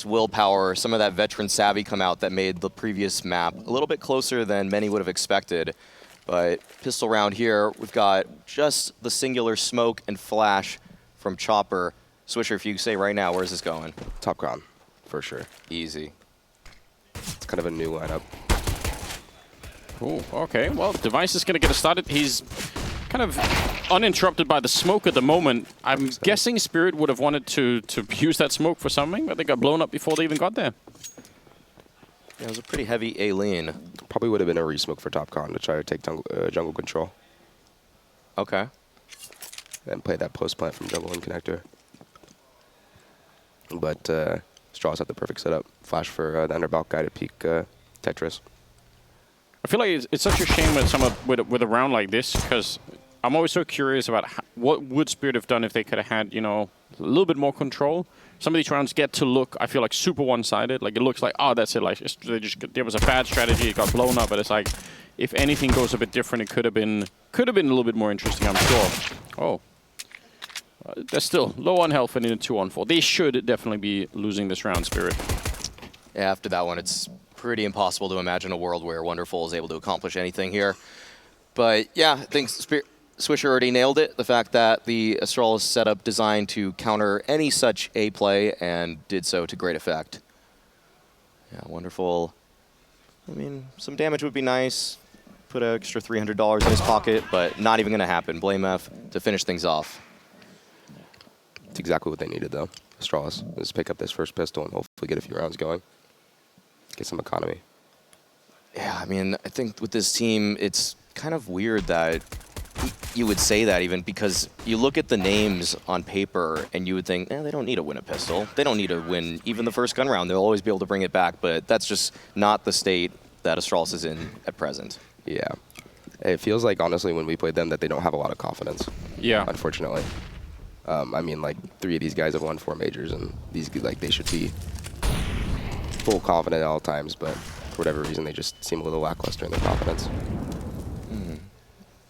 willpower, some of that veteran savvy come out that made the previous map a little bit closer than many would have expected. But pistol round here, we've got just the singular smoke and flash from Chopper. Swisher, if you say right now, where's this going? Top ground, for sure. Easy. It's kind of a new lineup. Ooh, okay, well, Device is going to get us started. He's kind of uninterrupted by the smoke at the moment. I'm guessing Spirit would have wanted to use that smoke for something, but they got blown up before they even got there. Yeah, it was a pretty heavy A lean. Probably would have been a resmoke for top con to try to take jungle control. Okay. And play that post plant from jungle and connector. But Astralis had the perfect setup. Flash for the underbalk guy to peek Tetris. I feel like it's such a shame with a round like this, because I'm always so curious about what would Spirit have done if they could have had, you know, a little bit more control. Some of these rounds get to look, I feel like, super one-sided. Like, it looks like, oh, that's it. Like, there was a bad strategy, it got blown up. But it's like, if anything goes a bit different, it could have been a little bit more interesting, I'm sure. Oh. They're still low on health and in a 2-on-4. They should definitely be losing this round, Spirit. Yeah, after that one, it's pretty impossible to imagine a world where Wonderful is able to accomplish anything here. But yeah, I think Swisher already nailed it. The fact that the Astralis setup designed to counter any such A play and did so to great effect. Yeah, Wonderful. I mean, some damage would be nice. Put an extra $300 in his pocket, but not even going to happen. Blame F to finish things off. It's exactly what they needed, though. Astralis. Just pick up this first pistol and hopefully get a few rounds going. Get some economy. Yeah, I mean, I think with this team, it's kind of weird that you would say that, even because you look at the names on paper and you would think, they don't need to win a pistol. They don't need to win even the first gun round. They'll always be able to bring it back, but that's just not the state that Astralis is in at present. Yeah. It feels like, honestly, when we played them, that they don't have a lot of confidence. Yeah. Unfortunately. I mean, like, 3 of these guys have won 4 majors, and these, like, they should be full confident at all times, but for whatever reason, they just seem a little lackluster in their confidence.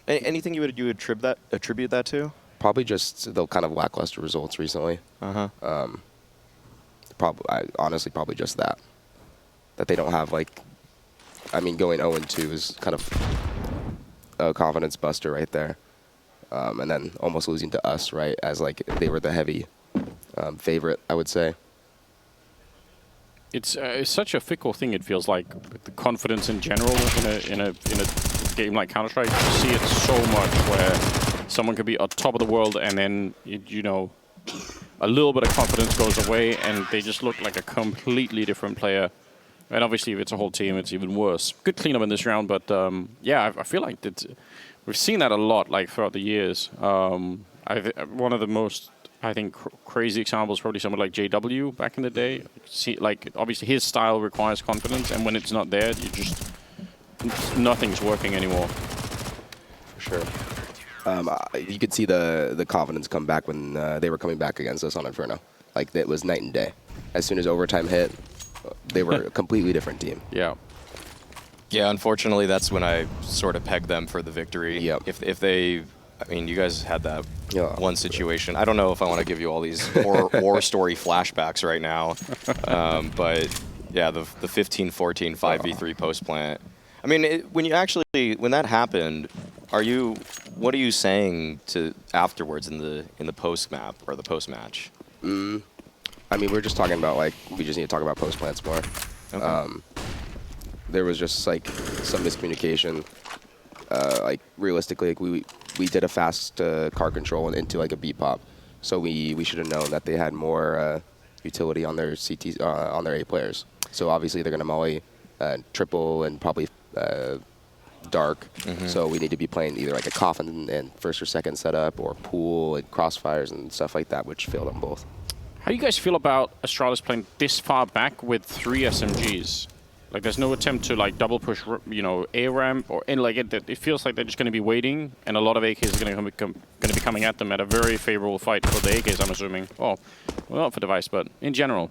Anything you would attribute that to? Probably just the kind of lackluster results recently. Honestly, probably just that. That they don't have, like, I mean, going 0-2 is kind of a confidence buster right there. And then almost losing to us, right, as, like, they were the heavy favorite, I would say. It's such a fickle thing, it feels like. The confidence in general in a game like Counter-Strike, you see it so much where someone could be on top of the world and then, you know, a little bit of confidence goes away and they just look like a completely different player. And obviously, if it's a whole team, it's even worse. Good cleanup in this round, but yeah, I feel like we've seen that a lot, like, throughout the years. One of the most, I think, crazy examples probably someone like JW back in the day. See, like, obviously his style requires confidence, and when it's not there, nothing's working anymore. For sure. You could see the confidence come back when they were coming back against us on Inferno. Like, it was night and day. As soon as overtime hit, they were a completely different team. Yeah. Yeah, unfortunately, that's when I sort of pegged them for the victory. Yep. If they, I mean, you guys had that one situation. I don't know if I want to give you all these war story flashbacks right now, but yeah, the 15-14 5v3 post plant. I mean, when that happened, what are you saying to afterwards in the post map or the post match? I mean, we're just talking about, like, we just need to talk about post plants more. Okay. There was just, like, some miscommunication. Like, realistically, like, we did a fast car control into, like, a B pop, so we should have known that they had more utility on their CTs on their A players. So obviously they're gonna molly triple and probably dark. So we need to be playing either like a coffin and first or second setup, or pool and crossfires and stuff like that, which failed on both. How do you guys feel about Astralis playing this far back with 3 SMGs? Like, there's no attempt to, like, double push, you know, A ramp, or and like it feels like they're just going to be waiting, and a lot of AKs are going to be coming at them at a very favorable fight for the AKs, I'm assuming. Oh, well, not for Device, but in general.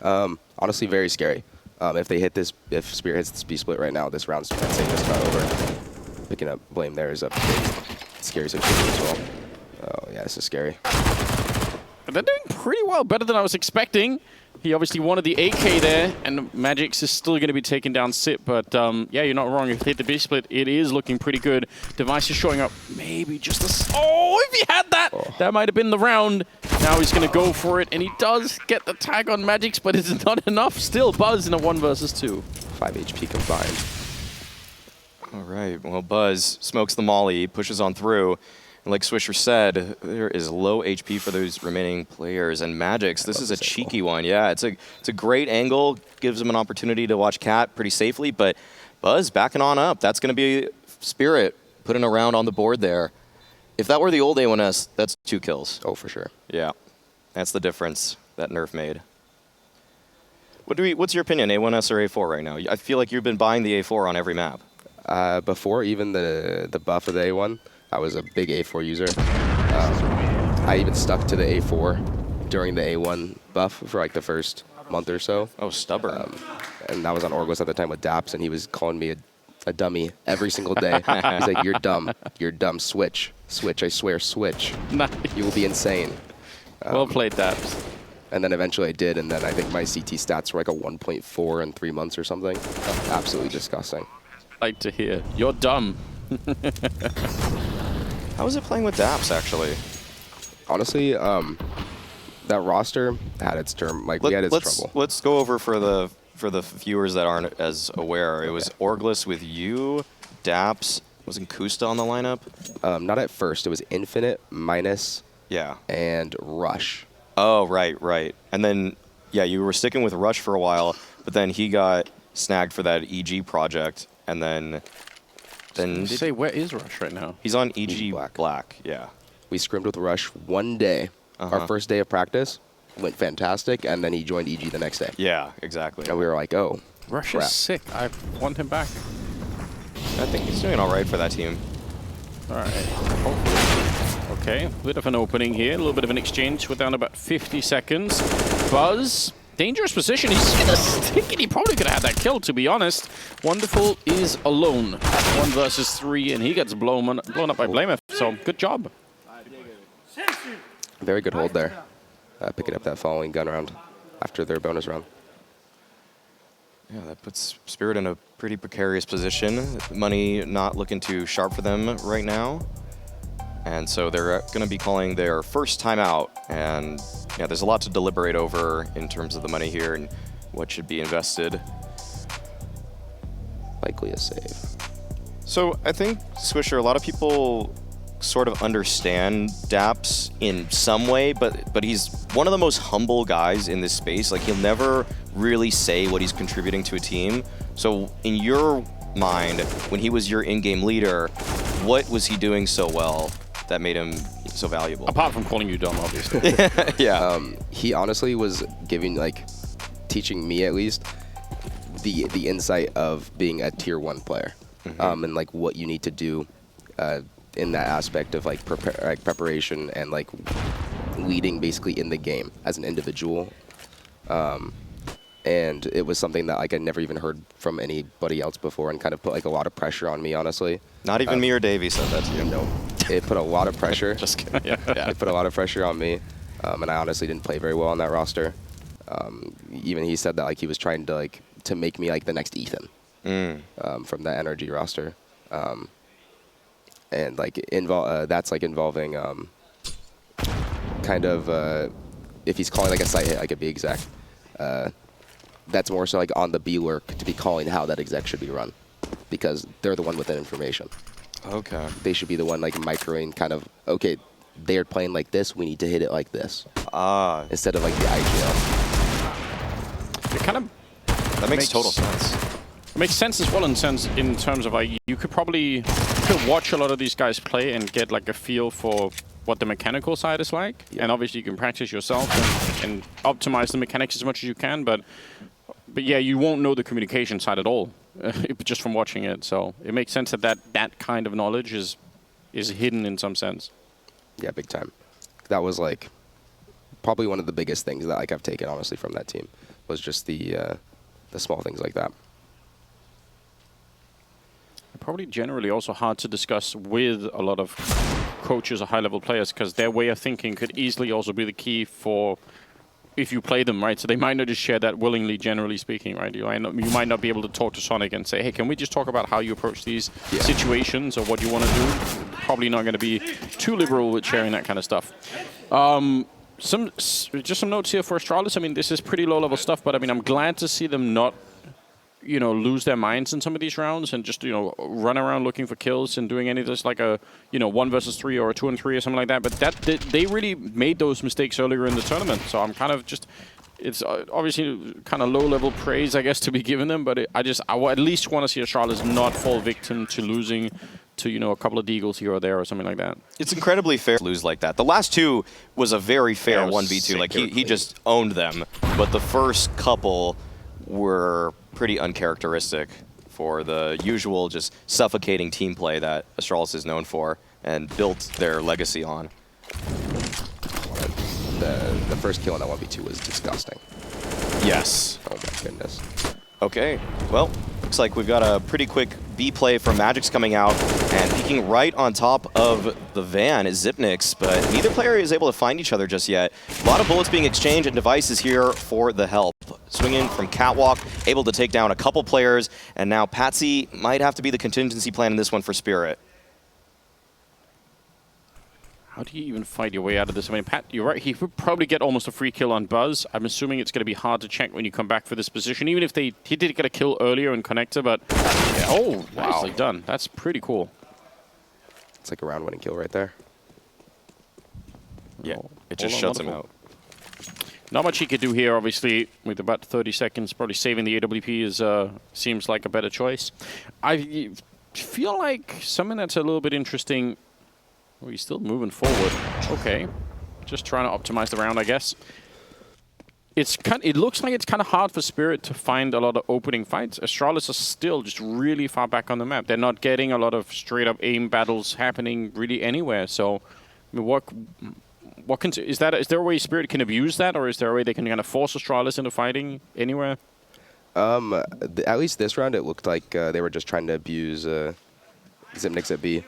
Honestly, very scary. If Spirit hits this B split right now, this round's, I'd say, just about over. Picking up blame there is a big, scary situation as well. Oh yeah, this is scary. They're doing pretty well, better than I was expecting. He obviously wanted the AK there, and Magix is still going to be taking down Sip, but yeah, you're not wrong. If they hit the B split, it is looking pretty good. Device is showing up, maybe just a... Oh, if he had that, that might have been the round. Now he's going to go for it, and he does get the tag on Magix, but it's not enough. Still Buzz in a 1 versus 2. 5 HP combined. All right, well, Buzz smokes the molly, pushes on through. And like Swisher said, there is low HP for those remaining players. And Magix, this is a cheeky one. Yeah, it's a great angle. Gives him an opportunity to watch Cat pretty safely. But Buzz backing on up. That's going to be Spirit putting a round on the board there. If that were the old A1S, that's 2 kills. Oh, for sure. Yeah, that's the difference that nerf made. What's your opinion, A1S or A4 right now? I feel like you've been buying the A4 on every map. Before even the buff of the A1, I was a big A4 user. I even stuck to the A4 during the A1 buff for like the first month or so. Oh, stubborn. And I was on Orglis at the time with Daps, and he was calling me a dummy every single day. He's like, you're dumb, switch, I swear, switch. Nice. You will be insane. Well played, Daps. And then eventually I did, and then I think my CT stats were like a 1.4 in 3 months or something. Absolutely disgusting. Like to hear. You're dumb. How was it playing with Daps, actually? Honestly, that roster had its term. Like, we had its trouble. Let's go over for the viewers that aren't as aware. It was Orglis with you, Daps. Wasn't Kusta on the lineup? Not at first. It was Infinite, Minus, Yeah. and Rush. Oh, right. And then, yeah, you were sticking with Rush for a while, but then he got snagged for that EG project, and then Say, where is Rush right now? he's on EG Black. Black. Yeah. We scrimmed with Rush one day. Our first day of practice went fantastic, and then he joined EG the next day. Yeah, exactly. And we were like, oh, Rush crap. is sick. I want him back. I think he's doing all right for that team. All right. Hopefully. Okay, bit of an opening here. A little bit of an exchange. We're down about 50 seconds. Buzz, dangerous position. He's gonna stick it. He probably could have had that kill, to be honest. Wonderful is alone. 1 versus 3, and he gets blown up by Blameth. So good job. Very good hold there. Picking up that following gun round after their bonus round. Yeah, that puts Spirit in a pretty precarious position. Money not looking too sharp for them right now. And so they're going to be calling their first timeout. And yeah, there's a lot to deliberate over in terms of the money here and what should be invested. Likely a save. So I think, Swisher, a lot of people sort of understand Daps in some way, but he's one of the most humble guys in this space. Like, he'll never really say what he's contributing to a team. So in your mind, when he was your in-game leader, what was he doing so well that made him so valuable? Apart from calling you dumb, obviously. Yeah. He honestly was giving, like, teaching me at least the insight of being a tier 1 player, and like what you need to do in that aspect of like preparation and like leading basically in the game as an individual. And it was something that like I never even heard from anybody else before, and kind of put like a lot of pressure on me, honestly. Not even me or Davey said that to you. No, it put a lot of pressure. Just kidding. Yeah. It put a lot of pressure on me, and I honestly didn't play very well on that roster. Even he said that like he was trying to like to make me like the next Ethan from the energy roster, and like that's like involving kind of if he's calling like a site hit, I could be exact. That's more so like on the B lurk to be calling how that exec should be run, because they're the one with that information. Okay. They should be the one like microing kind of, okay, they're playing like this, we need to hit it like this. Instead of like the IGL. It kind of That makes total sense. It makes sense as well in terms of like you could watch a lot of these guys play and get like a feel for what the mechanical side is like, and obviously you can practice yourself and optimize the mechanics as much as you can, but yeah, you won't know the communication side at all just from watching it. So it makes sense that kind of knowledge is hidden in some sense. Yeah, big time. That was like probably one of the biggest things that like I've taken honestly from that team, was just the small things like that. Probably generally also hard to discuss with a lot of coaches or high-level players, because their way of thinking could easily also be the key for if you play them, right? So they might not just share that willingly, generally speaking, right? You might not be able to talk to Sonic and say, hey, can we just talk about how you approach these situations or what you want to do? Probably not going to be too liberal with sharing that kind of stuff. Just some notes here for Astralis. I mean, this is pretty low-level stuff, but I mean, I'm glad to see them not, lose their minds in some of these rounds and just, run around looking for kills and doing any of this like a, 1 versus 3 or a 2 and 3 or something like that. But they really made those mistakes earlier in the tournament. So I'm kind of just, it's obviously kind of low-level praise, I guess, to be given them. But I at least want to see Astralis not fall victim to losing to, a couple of deagles here or there or something like that. It's incredibly fair to lose like that. The last two was a very fair 1v2. Like, he just owned them. But the first couple were pretty uncharacteristic for the usual just suffocating team play that Astralis is known for and built their legacy on. The first kill on that 1v2 was disgusting. Yes. Oh my goodness. Okay, well, looks like we've got a pretty quick B play from Magic's coming out, and peeking right on top of the van is Zipnix, but neither player is able to find each other just yet. A lot of bullets being exchanged and devices here for the help. Swinging from Catwalk, able to take down a couple players, and now Patsi might have to be the contingency plan in this one for Spirit. How do you even fight your way out of this? I mean, Pat, you're right. He would probably get almost a free kill on Buzz. I'm assuming it's going to be hard to check when you come back for this position, even if he did get a kill earlier in Connector, but yeah, oh, wow. Nicely done. That's pretty cool. It's like a round-winning kill right there. Yeah, it just shuts him out. Not much he could do here, obviously, with about 30 seconds. Probably saving the AWP seems like a better choice. I feel like something that's a little bit interesting. Oh, he's still moving forward. Okay. Just trying to optimize the round, I guess. It looks like it's kind of hard for Spirit to find a lot of opening fights. Astralis are still just really far back on the map. They're not getting a lot of straight-up aim battles happening really anywhere. So, I mean, is there a way Spirit can abuse that, or is there a way they can kind of force Astralis into fighting anywhere? At least this round, it looked like they were just trying to abuse Zipnix at B.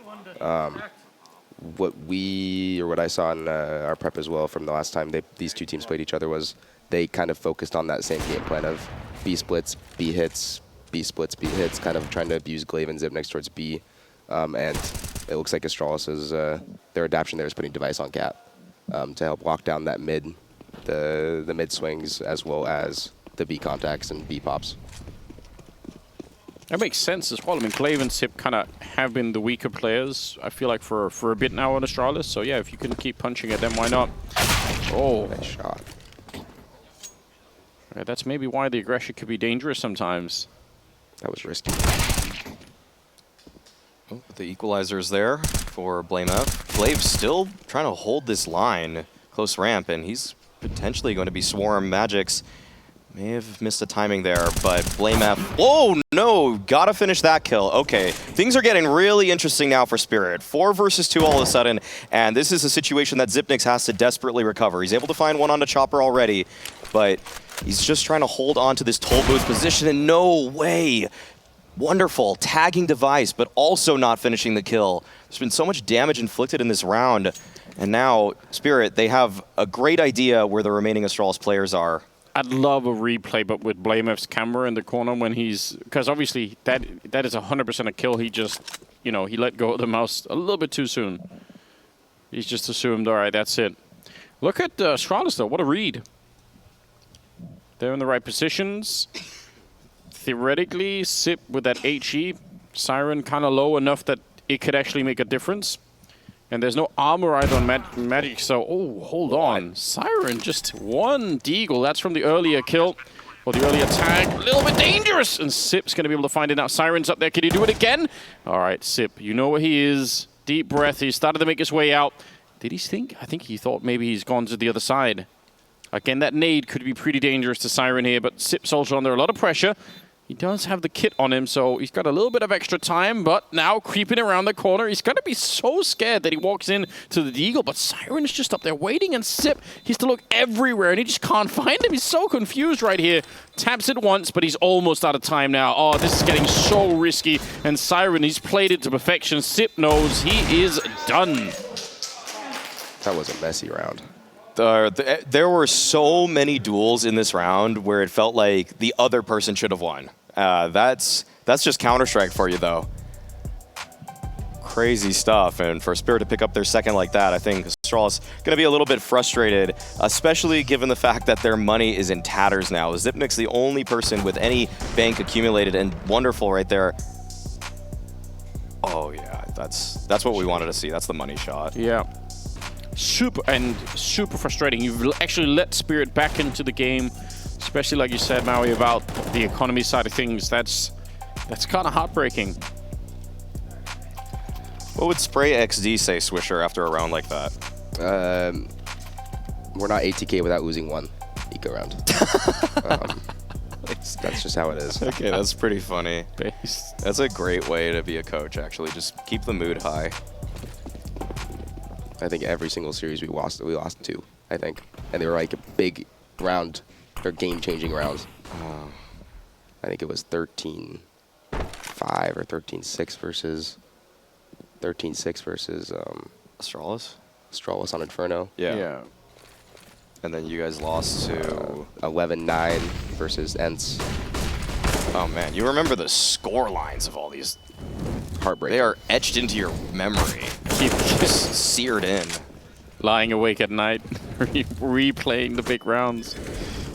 What I saw in our prep as well from the last time these two teams played each other was they kind of focused on that same game plan of B splits, B hits, B splits, B hits, kind of trying to abuse Glaive and Zipnix towards B. And it looks like Astralis' their adaptation there is putting Device on Cat to help lock down that the mid swings as well as the B contacts and B pops. That makes sense as well. I mean, Glaive and Sip kind of have been the weaker players, I feel like, for a bit now on Astralis. So, yeah, if you can keep punching at them, why not? Oh. Nice shot. Yeah, that's maybe why the aggression could be dangerous sometimes. That was risky. Oh, the equalizer's there for Blame F. Glaive still trying to hold this line, close ramp, and he's potentially going to be Swarm Magic's. May have missed the timing there, but Blame F. Oh, no! Gotta finish that kill. Okay, things are getting really interesting now for Spirit. 4 versus 2 all of a sudden, and this is a situation that Zipnix has to desperately recover. He's able to find one on the chopper already, but he's just trying to hold on to this toll booth position, and no way! Wonderful, tagging Device, but also not finishing the kill. There's been so much damage inflicted in this round, and now, Spirit, they have a great idea where the remaining Astralis players are. I'd love a replay, but with Blamef's camera in the corner when he's... Because obviously, that is 100% a kill. He just, he let go of the mouse a little bit too soon. He's just assumed, all right, that's it. Look at Astralis, though. What a read. They're in the right positions. Theoretically, Sip with that HE. Siren kind of low enough that it could actually make a difference. And there's no armor either on Magic, so... Oh, hold on. Siren, just one deagle. That's from the earlier kill, or the earlier tag. A little bit dangerous! And Sip's going to be able to find it now. Siren's up there. Can he do it again? All right, Sip, you know where he is. Deep breath. He started to make his way out. Did he think? I think he thought maybe he's gone to the other side. Again, that nade could be pretty dangerous to Siren here, but Sip's also under a lot of pressure. He does have the kit on him, so he's got a little bit of extra time, but now creeping around the corner. He's going to be so scared that he walks in to the Deagle, but Siren's just up there waiting, and Sip, he's to look everywhere, and he just can't find him. He's so confused right here. Taps it once, but he's almost out of time now. Oh, this is getting so risky, and Siren, he's played it to perfection. Sip knows he is done. That was a messy round. There were so many duels in this round where it felt like the other person should have won. That's just Counter-Strike for you, though. Crazy stuff, and for Spirit to pick up their second like that, I think Astralis going to be a little bit frustrated, especially given the fact that their money is in tatters now. Zipnik's the only person with any bank accumulated, and Wonderful right there. Oh yeah, that's what we wanted to see. That's the money shot. Yeah. Super frustrating. You've actually let Spirit back into the game, especially like you said, Maui, about the economy side of things. That's kind of heartbreaking. What would Spray XD say, Swisher, after a round like that? We're not ATK without losing one eco round. That's just how it is. Okay, that's pretty funny. That's a great way to be a coach, actually. Just keep the mood high. I think every single series we lost 2, I think. And they were like a big round, or game-changing rounds. I think it was 13-5 or 13-6 versus... 13-6 versus Astralis on Inferno. Yeah. And then you guys lost to 11-9 versus Ents. Oh man, you remember the score lines of all these? Heartbreaking. They are etched into your memory. Keep Just seared in. lying awake at night, replaying the big rounds.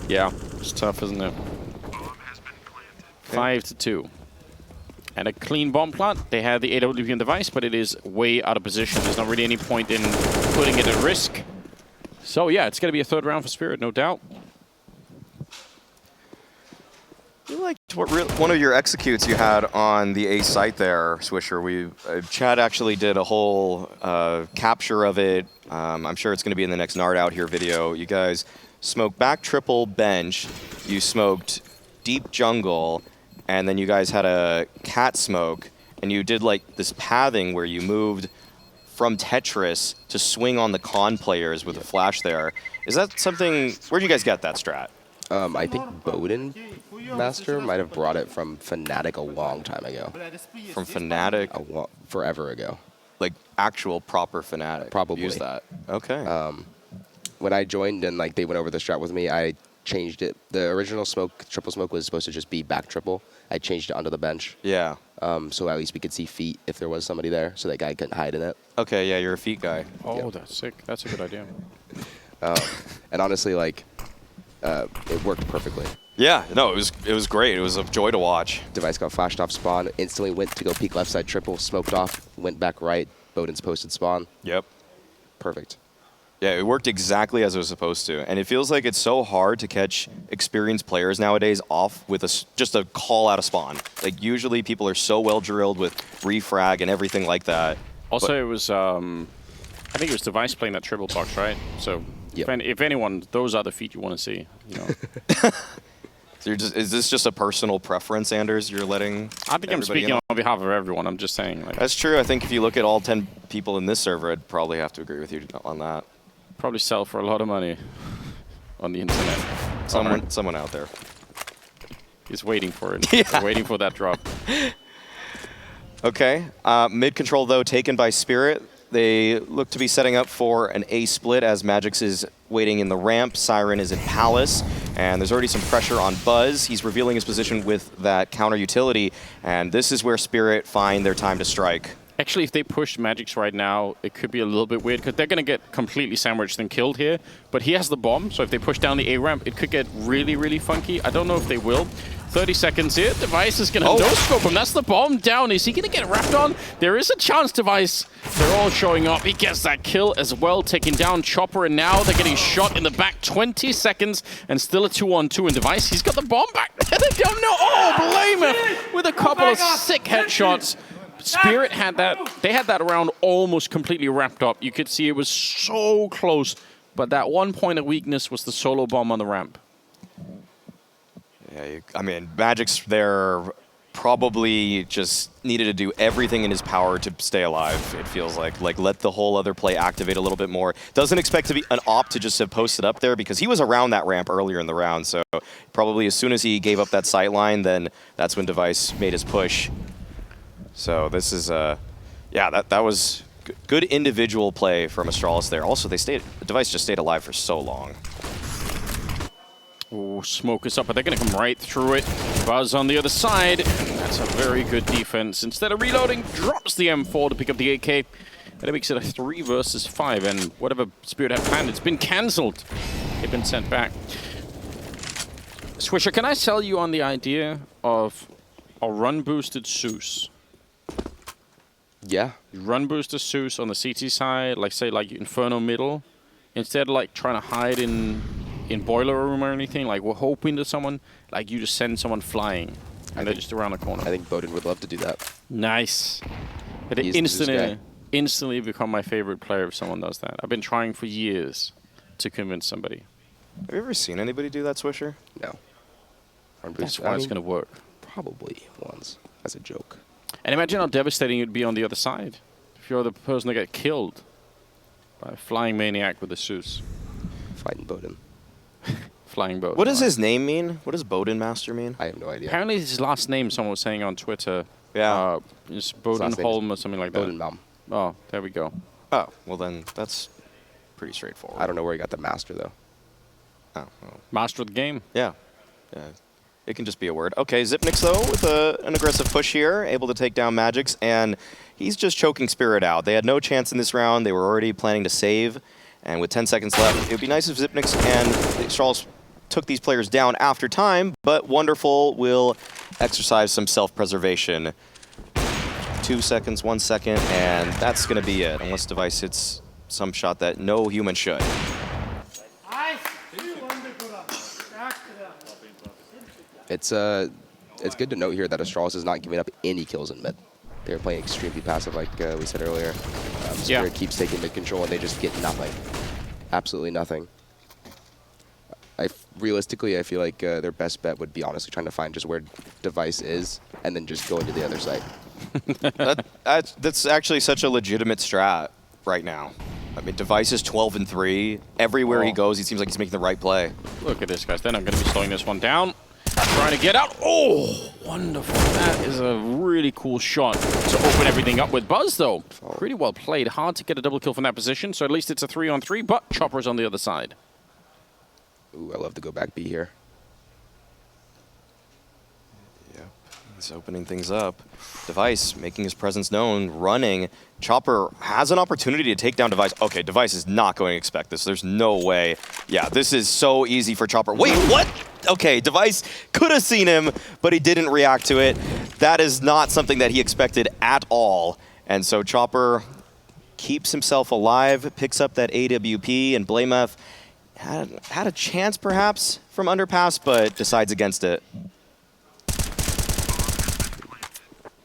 Yeah, it's tough, isn't it? 5-2. And a clean bomb plant. They had the AWP device, but it is way out of position. There's not really any point in putting it at risk. So yeah, it's going to be a third round for Spirit, no doubt. You liked one of your executes you had on the A site there, Swisher. Chad actually did a whole capture of it. I'm sure it's going to be in the next Nard Out Here video. You guys smoked back triple bench. You smoked deep jungle. And then you guys had a cat smoke, and you did like this pathing where you moved from Tetris to swing on the con players with a flash there. Is that something, where'd you guys get that strat? I think Bowden Master might have brought it from Fnatic a long time ago. From Fnatic? Forever ago. Like actual proper Fnatic? Probably. Use that. Okay. When I joined and like they went over the strat with me, I changed it. The original triple smoke was supposed to just be back triple. I changed it onto the bench. Yeah. So at least we could see feet if there was somebody there, so that guy couldn't hide in it. Okay, yeah, you're a feet guy. Oh, Yeah. that's sick. That's a good idea. And honestly, like, it worked perfectly. Yeah, no, it was great. It was a joy to watch. Device got flashed off spawn, instantly went to go peek left side triple, smoked off, went back right, Bowden's posted spawn. Yep. Perfect. Yeah, it worked exactly as it was supposed to. And it feels like it's so hard to catch experienced players nowadays off with just a call out of spawn. Like, usually people are so well drilled with refrag and everything like that. Also, it was, I think it was Device playing that triple box, right? So, Yep. if anyone, those are the feet you want to see, you know. So is this just a personal preference, Anders, you're letting I think I'm speaking on behalf of everyone. I'm just saying. Like, That's true. I think if you look at all 10 people in this server, I'd probably have to agree with you on that. probably sell for a lot of money on the internet. Someone out there. He's waiting for it. Yeah. He's waiting for that drop. Okay. Mid control, though, taken by Spirit. They look to be setting up for an A split as Magix is waiting in the ramp. Siren is in Palace. And there's already some pressure on Buzz. He's revealing his position with that counter utility. And this is where Spirit find their time to strike. Actually, if they push Magix right now, it could be a little bit weird because they're going to get completely sandwiched and killed here. But he has the bomb, so if they push down the A ramp, it could get really, really funky. I don't know if they will. 30 seconds here. Device is going to no-scope him. That's the bomb down. Is he going to get wrapped on? There is a chance, Device. They're all showing up. He gets that kill as well, taking down Chopper, and now they're getting shot in the back. 20 seconds and still a 2-on-2 in Device. He's got the bomb back. They don't know. Oh, blame it with a couple of sick headshots. Spirit had that. They had that round almost completely wrapped up. You could see it was so close, but that one point of weakness was the solo bomb on the ramp. Yeah, I mean, Magix there probably just needed to do everything in his power to stay alive, it feels like. Like, let the whole other play activate a little bit more. Doesn't expect to be an op to just have posted up there because he was around that ramp earlier in the round, so probably as soon as he gave up that sight line, then that's when Device made his push. So this is, yeah, that was Good individual play from Astralis there. Also, the Device just stayed alive for so long. Oh, smoke is up, but they're going to come right through it. Buzz on the other side. That's a very good defense. Instead of reloading, drops the M4 to pick up the AK. And it makes it a 3 versus 5. And whatever Spirit had planned, it's been cancelled. They've been sent back. Swisher, can I sell you on the idea of a run-boosted Zeus? Yeah. Run booster Zeus on the CT side, like say like Inferno middle, instead of like trying to hide in boiler room or anything, like we're hoping to someone, like you just send someone flying and they're just around the corner. I think Bowden would love to do that. Nice. But it instantly become my favorite player if someone does that. I've been trying for years to convince somebody. Have you ever seen anybody do that, Swisher? No. That's why it's going to work. Probably once, as a joke. And imagine how devastating it would be on the other side if you're the person that got killed by a flying maniac with a Zeus. Fighting Bowden. Flying Bowden. What does his name mean? What does Bowden Master mean? I have no idea. Apparently his last name, someone was saying on Twitter. Yeah. It's Bowden Holm or something like that. Bowden Baum. Oh, there we go. Oh, well then that's pretty straightforward. I don't know where he got the master, though. Oh, well. Master of the game. Yeah. It can just be a word. Okay, Zipnix, though, with an aggressive push here, able to take down Magix, and he's just choking Spirit out. They had no chance in this round. They were already planning to save, and with 10 seconds left, it would be nice if Zipnix and Astralis took these players down after time, but Wonderful will exercise some self-preservation. 2 seconds, 1 second, and that's going to be it, unless Device hits some shot that no human should. It's good to note here that Astralis is not giving up any kills in mid. They're playing extremely passive, like we said earlier. Spirit keeps taking mid control, and they just get nothing. Absolutely nothing. Realistically, I feel like their best bet would be honestly trying to find just where Device is, and then just going to the other side. That's actually such a legitimate strat right now. I mean, Device is 12-3. Everywhere he goes, he seems like he's making the right play. Look at this, guys. Then I'm going to be slowing this one down. Trying to get out. Oh, wonderful. That is a really cool shot to open everything up with Buzz, though. Pretty well played. Hard to get a double kill from that position, so at least it's a 3-on-3, but Chopper's on the other side. Ooh, I love to go back B here. Yep, he's opening things up. Device making his presence known, running. Chopper has an opportunity to take down Device. Okay, Device is not going to expect this. There's no way. Yeah, this is so easy for Chopper. Wait, what? Okay, Device could have seen him, but he didn't react to it. That is not something that he expected at all. And so Chopper keeps himself alive, picks up that AWP, and Blamef had a chance perhaps from underpass, but decides against it.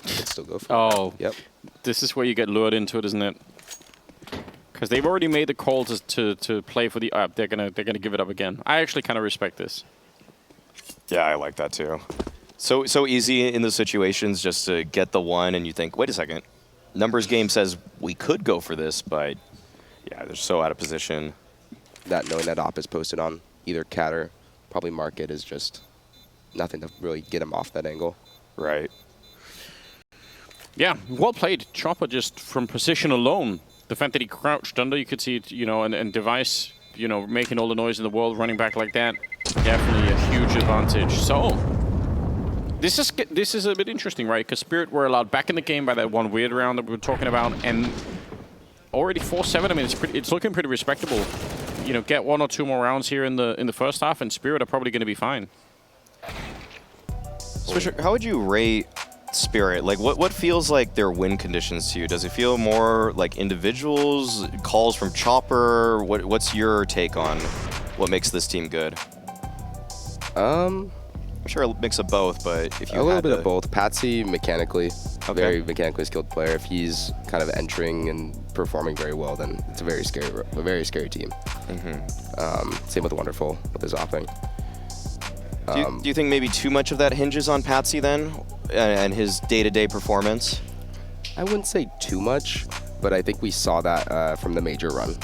Could still go for it. Yep. This is where you get lured into it, isn't it? Because they've already made the call to play for the up. They're gonna give it up again. I actually kind of respect this. Yeah, I like that too. So easy in those situations just to get the one, and you think, wait a second, numbers game says we could go for this, but yeah, they're so out of position. That knowing that op is posted on either cat or probably market is just nothing to really get him off that angle. Right. Yeah, well played. Chopper just from position alone. The fact that he crouched under, you could see it, and Device, making all the noise in the world, running back like that, definitely a huge advantage. So, this is a bit interesting, right? Because Spirit were allowed back in the game by that one weird round that we were talking about, and already 4-7. I mean, it's looking pretty respectable. Get 1 or 2 more rounds here in the first half, and Spirit are probably going to be fine. Swisher, how would you rate Spirit? Like, what feels like their win conditions to you? Does it feel more like individuals, calls from Chopper? What's your take on what makes this team good? I'm sure a mix of both, but if you a little bit of both. Patsi mechanically, very mechanically skilled player. If he's kind of entering and performing very well, then it's a very scary team. Same with Wonderful with his opping. Do you think maybe too much of that hinges on Patsi then, and his day-to-day performance? I wouldn't say too much, but I think we saw that from the major run,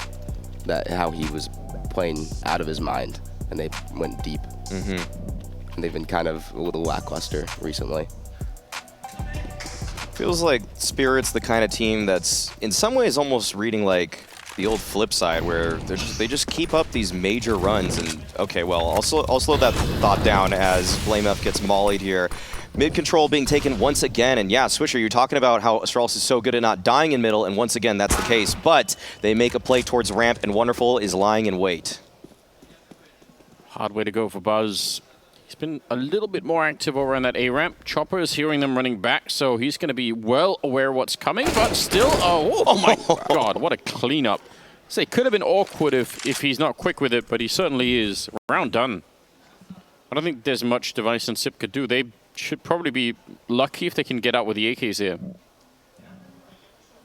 that how he was playing out of his mind, and they went deep. And they've been kind of a little lackluster recently. Feels like Spirit's the kind of team that's in some ways almost reading like the old flip side, where they just keep up these major runs. And okay, well, I'll slow that thought down as FlameF gets mollied here. Mid control being taken once again, and yeah, Swisher, you're talking about how Astralis is so good at not dying in middle, and once again that's the case. But they make a play towards ramp, and Wonderful is lying in wait. Hard way to go for Buzz. He's been a little bit more active over on that A ramp. Chopper is hearing them running back, so he's going to be well aware of what's coming, but still, oh my god, what a cleanup. So it could have been awkward if he's not quick with it, but he certainly is. Round done. I don't think there's much Device and Sip could do. They should probably be lucky if they can get out with the AKs here.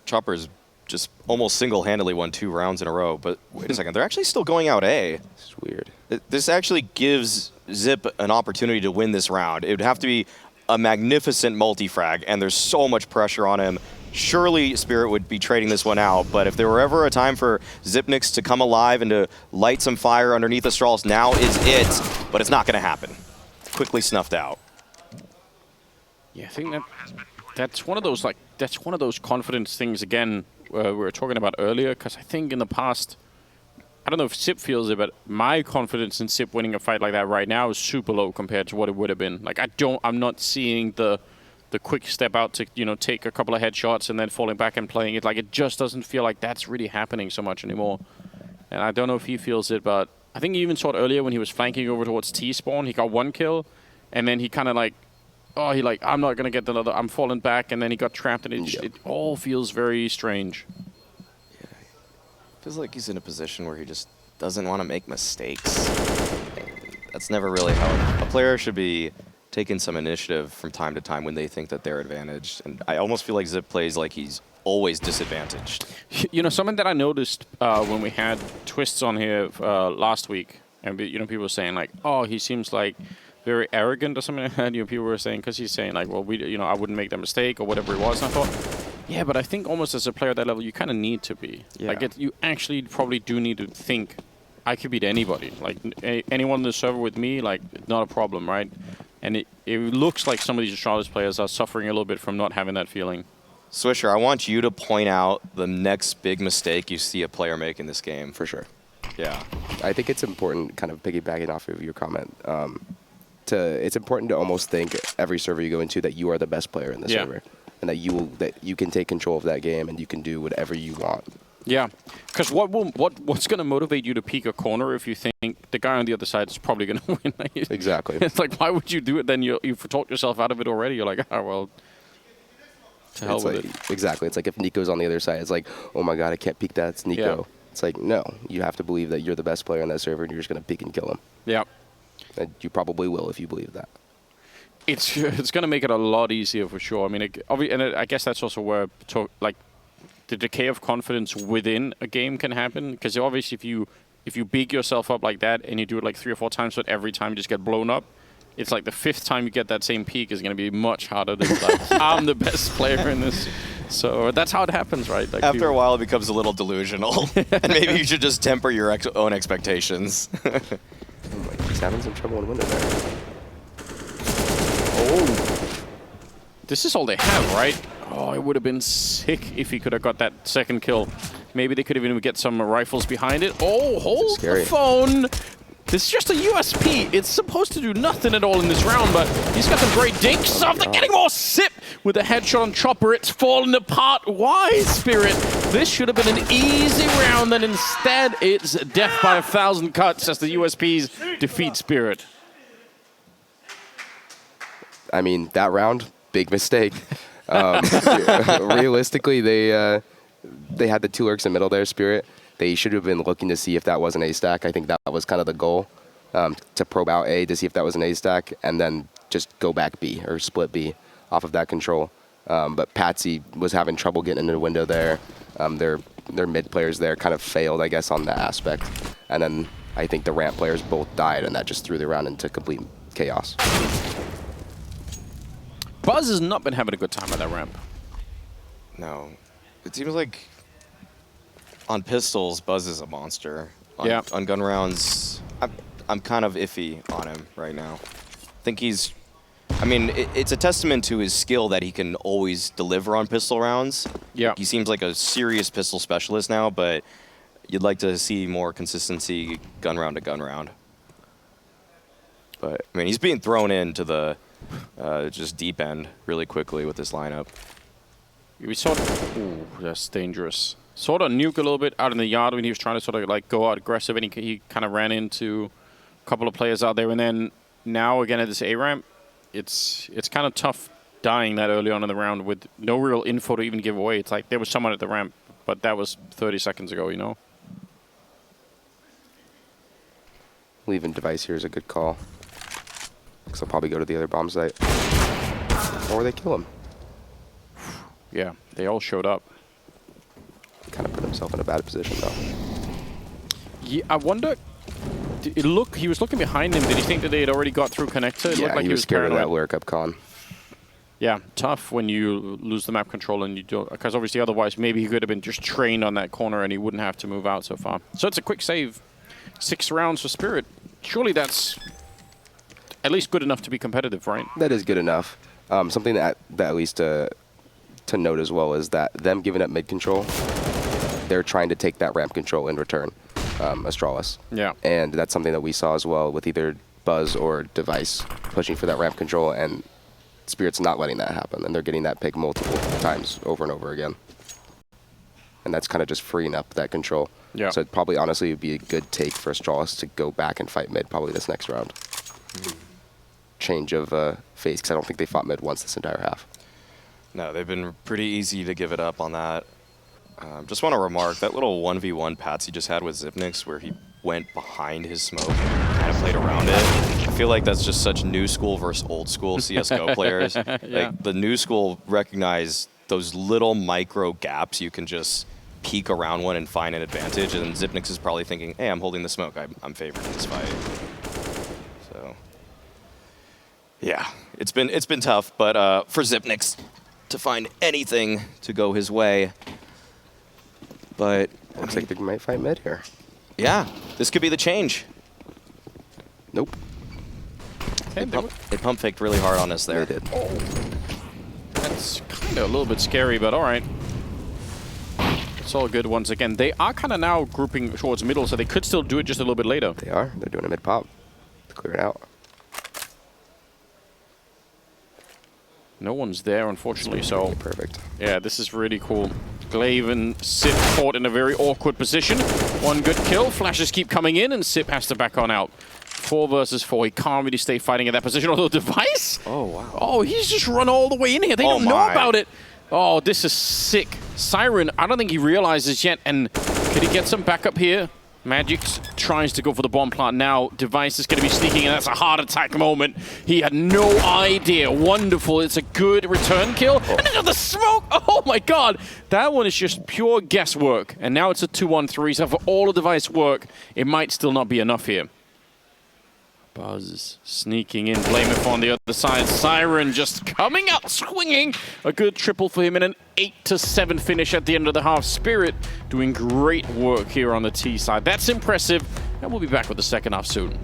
Chopper's just almost single-handedly won 2 rounds in a row, but wait a second, they're actually still going out A. It's weird. This actually gives Zip an opportunity to win this round. It would have to be a magnificent multi-frag, and there's so much pressure on him. Surely Spirit would be trading this one out, but if there were ever a time for Zipnix to come alive and to light some fire underneath Astralis, now is it, but it's not going to happen. It's quickly snuffed out. Yeah, I think that's one of those confidence things again we were talking about earlier, because I think in the past, I don't know if Sip feels it, but my confidence in Sip winning a fight like that right now is super low compared to what it would have been. Like I'm not seeing the quick step out to, you know, take a couple of headshots and then falling back and playing it. Like, it just doesn't feel like that's really happening so much anymore. And I don't know if he feels it, but I think you even saw it earlier when he was flanking over towards T-spawn. He got 1 kill, and then he kind of like, I'm not going to get another, I'm falling back, and then he got trapped, and it all feels very strange. Yeah. Feels like he's in a position where he just doesn't want to make mistakes. That's never really how a player should be taking some initiative from time to time when they think that they're advantaged. And I almost feel like Zip plays like he's always disadvantaged. You know, something that I noticed when we had Twists on here last week, and you know, people were saying like, oh, he seems like very arrogant or something like that. You know, people were saying, because he's saying like, well, I wouldn't make that mistake or whatever it was. And I thought, yeah, but I think almost as a player at that level, you kind of need to be. Yeah. Like, you actually probably do need to think, I could beat anybody. Like, anyone on the server with me, like, not a problem, right? And it looks like some of these Astralis players are suffering a little bit from not having that feeling. Swisher, I want you to point out the next big mistake you see a player make in this game. For sure. Yeah. I think it's important, kind of piggybacking off of your comment, it's important to almost think every server you go into that you are the best player in the server, and that you can take control of that game and you can do whatever you want. Yeah, because what's going to motivate you to peek a corner if you think the guy on the other side is probably going to win? Exactly. It's like, why would you do it? Then you've talked yourself out of it already. You're like, oh, well, to hell with it. Exactly. It's like if Nico's on the other side, it's like, oh my god, I can't peek that. It's Nico. Yeah. It's like, no, you have to believe that you're the best player on that server and you're just going to peek and kill him. Yeah. And you probably will if you believe that. It's going to make it a lot easier for sure. I mean, I guess that's also where the decay of confidence within a game can happen, because obviously if you big yourself up like that and you do it like 3 or 4 times, but every time you just get blown up, it's like the 5th time you get that same peak is going to be much harder than like, I'm the best player in this. So that's how it happens, right? Like, after a while, it becomes a little delusional, and maybe you should just temper your own expectations. He's having some trouble in window there. Oh, this is all they have, right? Oh, it would have been sick if he could have got that second kill. Maybe they could even get some rifles behind it. Oh, hold the phone. This is just a USP. It's supposed to do nothing at all in this round, but he's got some great dinks off. They're getting more Sip with a headshot on Chopper. It's falling apart. Why, Spirit? This should have been an easy round, and instead it's death by 1,000 cuts as the USPs defeat Spirit. I mean, that round, big mistake. Realistically, they had the 2 lurks in the middle there, Spirit. They should have been looking to see if that was an A-stack. I think that was kind of the goal, to probe out A to see if that was an A-stack, and then just go back B or split B off of that control. But Patsi was having trouble getting into the window there. Their mid players there kind of failed, I guess, on that aspect. And then I think the ramp players both died, and that just threw the round into complete chaos. Buzz has not been having a good time at that ramp. No. It seems like on pistols, Buzz is a monster. On gun rounds, I'm kind of iffy on him right now. I think he's I mean, it's a testament to his skill that he can always deliver on pistol rounds. Yeah. He seems like a serious pistol specialist now, but you'd like to see more consistency gun round to gun round. But, I mean, he's being thrown into the just deep end really quickly with this lineup. We sort of... Ooh, that's dangerous. Sort of nuke a little bit out in the yard when he was trying to sort of like go out aggressive, and he kind of ran into a couple of players out there. And then now again at this A-ramp, it's kind of tough dying that early on in the round with no real info to even give away. It's like there was someone at the ramp, but that was 30 seconds ago, you know? Leaving device here is a good call. Because they'll probably go to the other bomb site. Or they kill him. Yeah, they all showed up. He kind of put himself in a bad position, though. Yeah, I wonder... He was looking behind him. Did he think that they had already got through connector? It Yeah, looked like he was scared paranoid. of that lurk up con. Yeah, tough when you lose the map control and you don't... Because obviously otherwise maybe he could have been just trained on that corner and he wouldn't have to move out so far. So it's a quick save. 6 rounds for Spirit. Surely that's at least good enough to be competitive, right? That is good enough. Something that at least to note as well is that them giving up mid control, they're trying to take that ramp control in return, Astralis. Yeah. And that's something that we saw as well with either Buzz or Device pushing for that ramp control, and Spirit's not letting that happen, and they're getting that pick multiple times over and over again. And that's kind of just freeing up that control. Yeah. So it probably honestly would be a good take for Astralis to go back and fight mid probably this next round. Change of phase, because I don't think they fought mid once this entire half. No, they've been pretty easy to give it up on that. Just want to remark, that little 1v1 Patsi just had with Zipnix where he went behind his smoke and kind of played around it. I feel like that's just such new school versus old school CSGO players. Yeah. Like, the new school recognize those little micro gaps you can just peek around one and find an advantage, and Zipnix is probably thinking, hey, I'm holding the smoke, I'm favored in this fight. So, yeah, it's been tough, but for Zipnix to find anything to go his way. But Looks like they might fight mid here. yeah, this could be the change. Nope. Okay, They pump faked really hard on us there. They did. that's kind of a little bit scary, but all right. It's all good once again. They are kind of now grouping towards middle, so they could still do it just a little bit later. They are. They're doing a mid pop to clear it out. No one's there, unfortunately, so... Perfect. Yeah, this is really cool. Glaive and Sip caught in a very awkward position. One good kill. Flashes keep coming in, and Sip has to back on out. 4 versus 4. He can't really stay fighting in that position. Although Device... Oh, wow. Oh, he's just run all the way in here. They don't know my. about it. Oh, this is sick. Siren, I don't think he realizes yet. And could he get some backup here? Magix tries to go for the bomb plant now. Device is going to be sneaking, and that's a heart attack moment. He had no idea. Wonderful. It's a good return kill. And another smoke. Oh, my God. That one is just pure guesswork. And now it's a 2-1-3. So for all the Device work, it might still not be enough here. Buzz sneaking in. Blameth on the other side. Siren just coming out swinging. A good triple for him and an 8-7 finish at the end of the half. Spirit doing great work here on the T side. That's impressive. And we'll be back with the second half soon.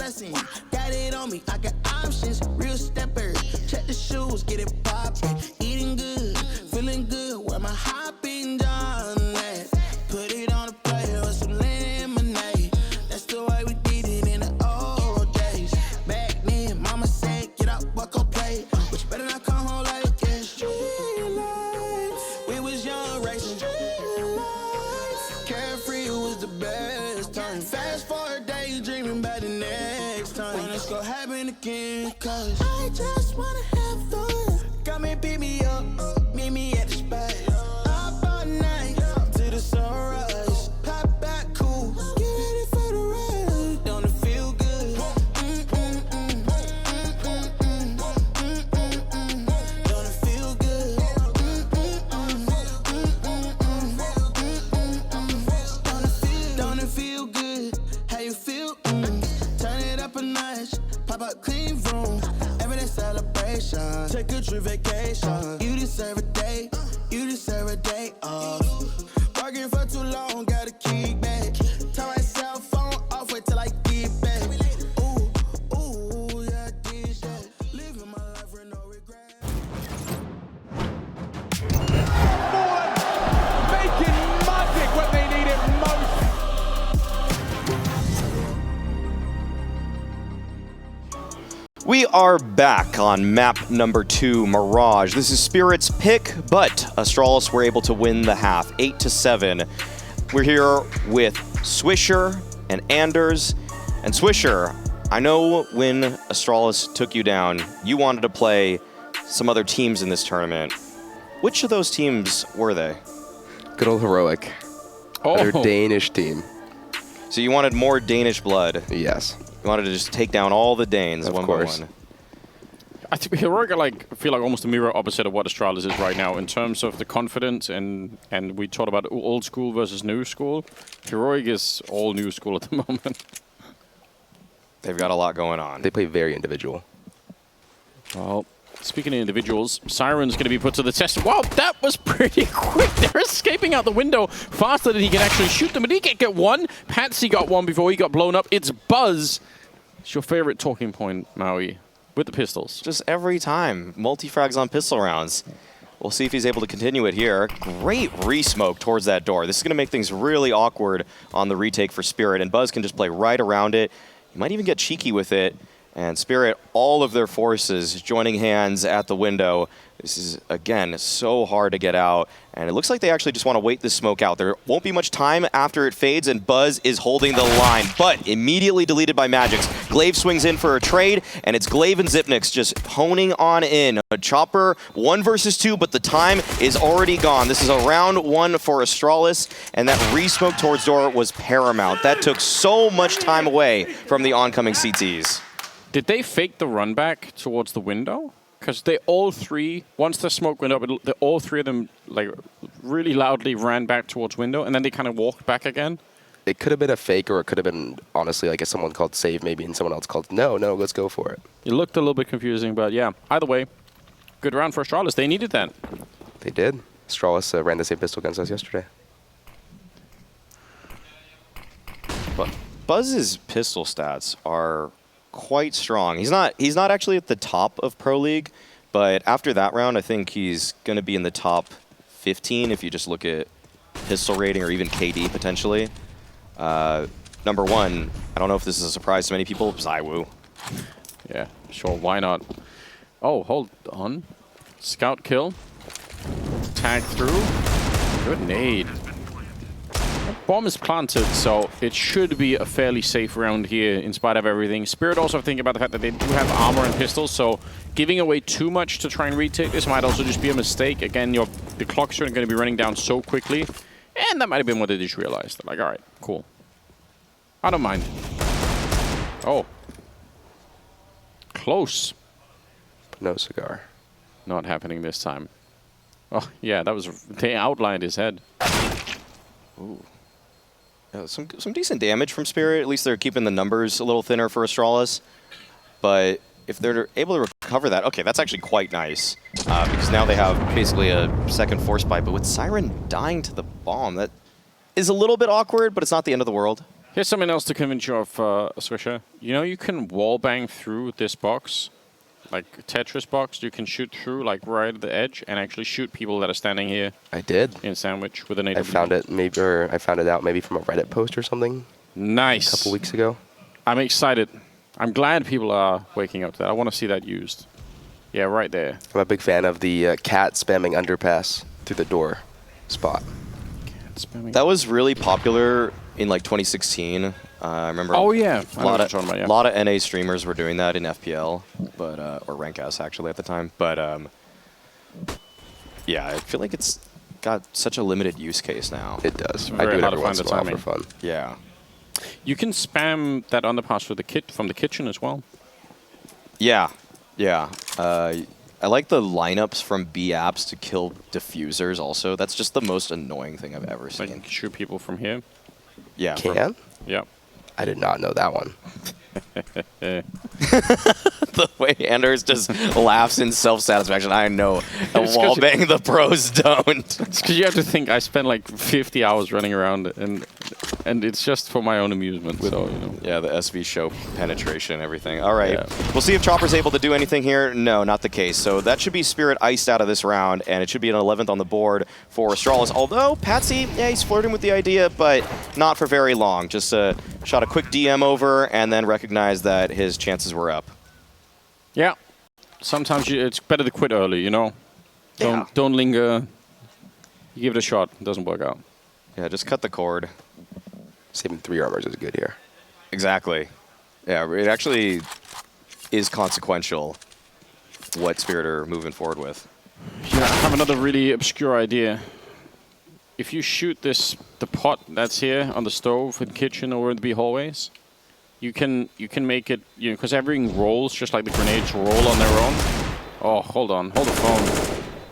blessing. Got it on me, I got options, real stepper. Check the shoes, get it poppin'. Eating good, feeling good, where my hopping done at. Put it on a plate with some lemonade. That's the way we did it in the old days. Back then, mama said, get up, walk on play. But you better not come home like this. Street life, we was young racing. Carefree was the best time. Fast forward days, dreaming about the next time. When it's gonna happen again, cause I just wanna have fun. Come and pick me up, meet me at the spot. Up all night, to the sunrise. Pop back cool, get ready for the ride. Don't it feel good? Don't it feel good? Don't it feel good? How you feel? Turn it up a notch, pop out clean room. Everyday celebration, take a trip vacation. You deserve a day, you deserve a day off. Working for too long, gotta kick back. Turn my cell phone off, wait till I get back. Ooh, ooh, yeah, I did that. Living my life with no regret. Making magic when they need it most. We are back on map number 2, Mirage. This is Spirit's pick, but Astralis were able to win the half, 8-7. We're here with Swisher and Anders. And Swisher, I know when Astralis took you down, you wanted to play some other teams in this tournament. Which of those teams were they? Good old Heroic. Oh, Their Danish team. So you wanted more Danish blood. Yes. You wanted to just take down all the Danes Of one course. by one. I think Heroic are feel like almost the mirror opposite of what Astralis is right now in terms of the confidence and we talked about old school versus new school. Heroic is all new school at the moment. They've got a lot going on. They play very individual. Well, speaking of individuals, Siren's going to be put to the test. Wow, that was pretty quick. They're escaping out the window faster than he can actually shoot them. But he can't get one. Patsi got one before he got blown up. It's Buzz. It's your favorite talking point, Maui, with the pistols. Just every time, multi-frags on pistol rounds. We'll see if he's able to continue it here. Great re-smoke towards that door. This is going to make things really awkward on the retake for Spirit, and Buzz can just play right around it. He might even get cheeky with it. And Spirit, all of their forces joining hands at the window. This is, again, so hard to get out. And it looks like they actually just want to wait this smoke out. There won't be much time after it fades, and Buzz is holding the line. But immediately deleted by Magix. Glaive swings in for a trade, and it's Glaive and Zipnix just honing on in. A Chopper, 1 versus 2, but the time is already gone. This is a round 1 for Astralis, and that re-smoke towards door was paramount. That took so much time away from the oncoming CTs. Did they fake the run back towards the window? Because they all three, once the smoke went up, all three of them really loudly ran back towards window, and then they kind of walked back again. It could have been a fake, or it could have been, honestly, like someone called save maybe, and someone else called, no, let's go for it. It looked a little bit confusing, but yeah. Either way, good round for Astralis. They needed that. They did. Astralis ran the same pistol against us yesterday. But Buzz's pistol stats are quite strong. He's not actually at the top of Pro League, but after that round, I think he's going to be in the top 15 if you just look at pistol rating or even KD potentially. Number 1, I don't know if this is a surprise to many people, Zywoo. Yeah, sure, why not? Oh, hold on. Scout kill. Tag through. Good nade. Bomb is planted, so it should be a fairly safe round here in spite of everything. Spirit also thinking about the fact that they do have armor and pistols, so giving away too much to try and retake this might also just be a mistake. Again, the clock's going to be running down so quickly, and that might have been what they just realized. They're like, all right, cool. I don't mind. Oh. Close. No cigar. Not happening this time. Oh, yeah, that was... They outlined his head. Ooh. Some decent damage from Spirit. At least they're keeping the numbers a little thinner for Astralis. But if they're able to recover that, okay, that's actually quite nice. Because now they have basically a second force bite. But with Siren dying to the bomb, that is a little bit awkward, but it's not the end of the world. Here's something else to convince you of, Swisher. You know, you can wall bang through this box, like Tetris box. You can shoot through, like right at the edge, and actually shoot people that are standing here I did. in sandwich with an AW. I found it out maybe from a Reddit post or something Nice. a couple weeks ago. I'm excited. I'm glad people are waking up to that. I want to see that used. Yeah, right there. I'm a big fan of the cat spamming underpass through the door spot. Spamming. That was really popular in like 2016. I remember. Oh yeah, A lot of NA streamers were doing that in FPL, but or Rank S actually at the time. But yeah, I feel like it's got such a limited use case now. It does. I very do it hard every to once find in a while the for fun. Yeah. You can spam that underpass with the from the kitchen as well. Yeah. Yeah. I like the lineups from B apps to kill diffusers also. That's just the most annoying thing I've ever Like seen. you can shoot people from here. Yeah. Can? Yeah. I did not know that one. The way Anders just laughs in self-satisfaction. I know. A wall bang the pros don't. It's because you have to think I spent like 50 hours running around, and it's just for my own amusement. So you know. Yeah, the SV show penetration and everything. All right. Yeah. We'll see if Chopper's able to do anything here. No, not the case. So that should be Spirit iced out of this round, and it should be an 11th on the board for Astralis. Although, Patsi, yeah, he's flirting with the idea, but not for very long. Just shot a quick DM over and then recognized that his chances were up. Yeah. Sometimes it's better to quit early, you know? Don't linger. You give it a shot. It doesn't work out. Yeah, just cut the cord. Saving 3 armors is good here. Exactly. Yeah, it actually is consequential what Spirit are moving forward with. Yeah, I have another really obscure idea. If you shoot the pot that's here on the stove in the kitchen or in the B hallways, you can make it, you know, because everything rolls just like the grenades roll on their own. Oh, hold on. Hold the phone.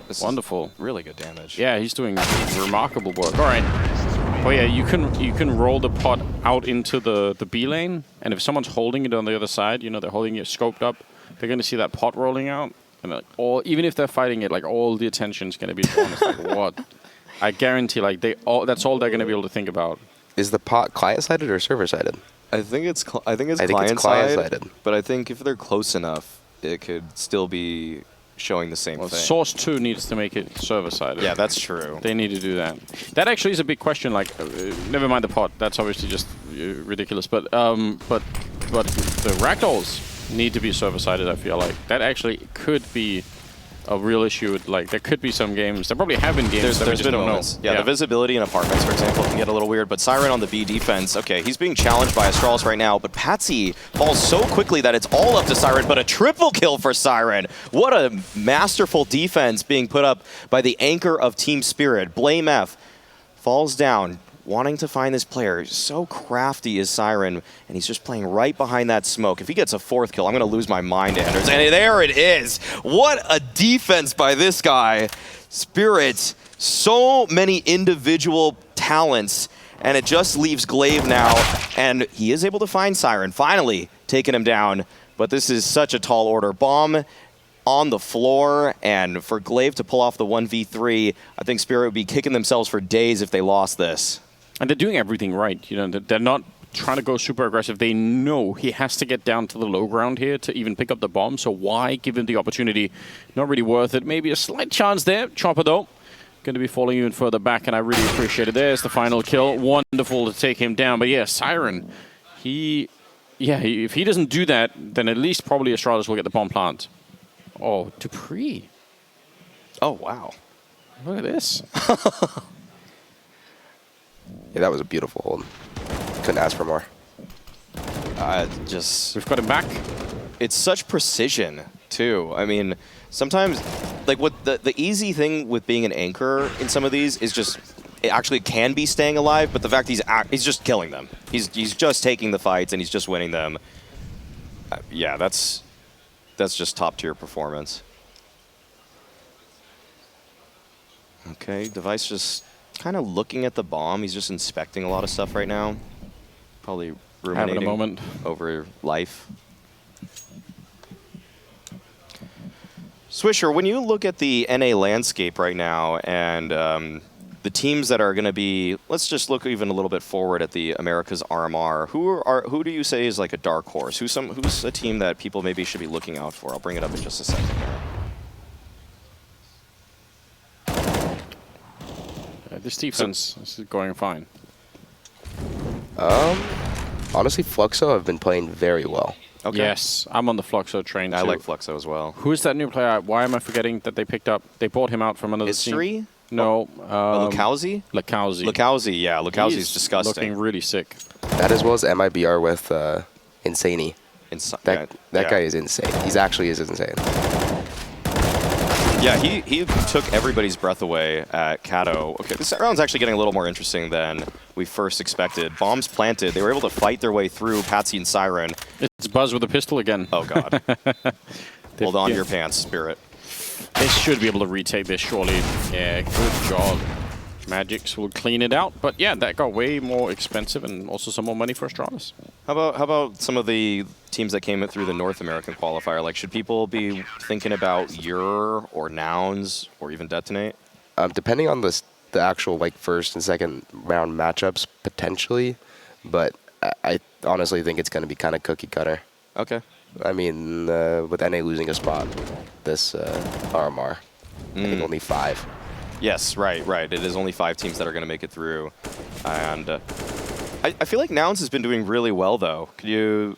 This Wonderful. is really good damage. Yeah, he's doing remarkable work. All right. Oh yeah, you can roll the pot out into the B lane, and if someone's holding it on the other side, you know, they're holding it scoped up, they're going to see that pot rolling out, and like, even if they're fighting it, like all the attention's going to be drawn. It's like, what? I guarantee, like that's all they're going to be able to think about. Is the pot client-sided or server-sided? I think it's client-sided. client-sided, but I think if they're close enough, it could still be showing the same Well, thing. Source 2 needs to make it server-sided. Yeah, that's true. They need to do that. That actually is a big question. Like, never mind the pot. That's obviously just ridiculous. But the ragdolls need to be server-sided. I feel like that actually could be a real issue. Like, there could be some games. There probably have been games that we There's just been don't moments. know. Yeah, the visibility in apartments, for example, can get a little weird. But Siren on the B defense, okay, he's being challenged by Astralis right now. But Patsi falls so quickly that it's all up to Siren. But a triple kill for Siren. What a masterful defense being put up by the anchor of Team Spirit. Blame F falls down, wanting to find this player. So crafty is Siren, and he's just playing right behind that smoke. If he gets a 4th kill, I'm going to lose my mind, Anders. And there it is. What a defense by this guy. Spirit, so many individual talents, and it just leaves Glaive now, and he is able to find Siren, finally taking him down. But this is such a tall order. Bomb on the floor, and for Glaive to pull off the 1v3, I think Spirit would be kicking themselves for days if they lost this. And they're doing everything right. You know, they're not trying to go super aggressive. They know he has to get down to the low ground here to even pick up the bomb. So why give him the opportunity? Not really worth it. Maybe a slight chance there. Chopper, though, going to be falling even further back, and I really appreciate it. There's the final kill. Wonderful to take him down. But yeah, Siren, if he doesn't do that, then at least probably Astralis will get the bomb plant. Oh, Dupree. Oh, wow. Look at this. Yeah, that was a beautiful hold. Couldn't ask for more. We've got him back. It's such precision, too. I mean, sometimes, like, what the easy thing with being an anchor in some of these is just, it actually can be staying alive, but the fact he's just killing them. He's just taking the fights, and he's just winning them. Yeah, that's just top-tier performance. Okay, Device just kind of looking at the bomb. He's just inspecting a lot of stuff right now. Probably ruminating Having a moment over life. Swisher, when you look at the NA landscape right now, and the teams that are going to be, let's just look even a little bit forward at the America's RMR. Who do you say is like a dark horse? Who's a team that people maybe should be looking out for? I'll bring it up in just a second here. This defense is going fine. Honestly, Fluxo have been playing very well. Okay. Yes, I'm on the Fluxo train too. I like Fluxo as well. Who's that new player? Why am I forgetting that they picked up? They bought him out from another team. History? No. Lukowski? Lukowski. Lukowski, yeah. Lukowski's He's disgusting. looking really sick. That as well as MIBR with Insaney. That guy is insane. He's actually is insane. Yeah, he took everybody's breath away at Kato. Okay, this round's actually getting a little more interesting than we first expected. Bombs planted. They were able to fight their way through Patsi and Siren. It's Buzz with a pistol again. Oh, God. Hold on to your pants, Spirit. They should be able to retake this, surely. Yeah, good job. Magics will clean it out. But yeah, that got way more expensive and also some more money for Astralis. How about some of the teams that came in through the North American qualifier? Like, should people be thinking about Ure or Nouns or even Detonate? Depending on the actual like first and second round matchups, potentially. But I honestly think it's going to be kind of cookie cutter. Okay. I mean, with NA losing a spot, this RMR, I think only 5. Yes, right. It is only 5 teams that are going to make it through. And I feel like Nouns has been doing really well, though. Could you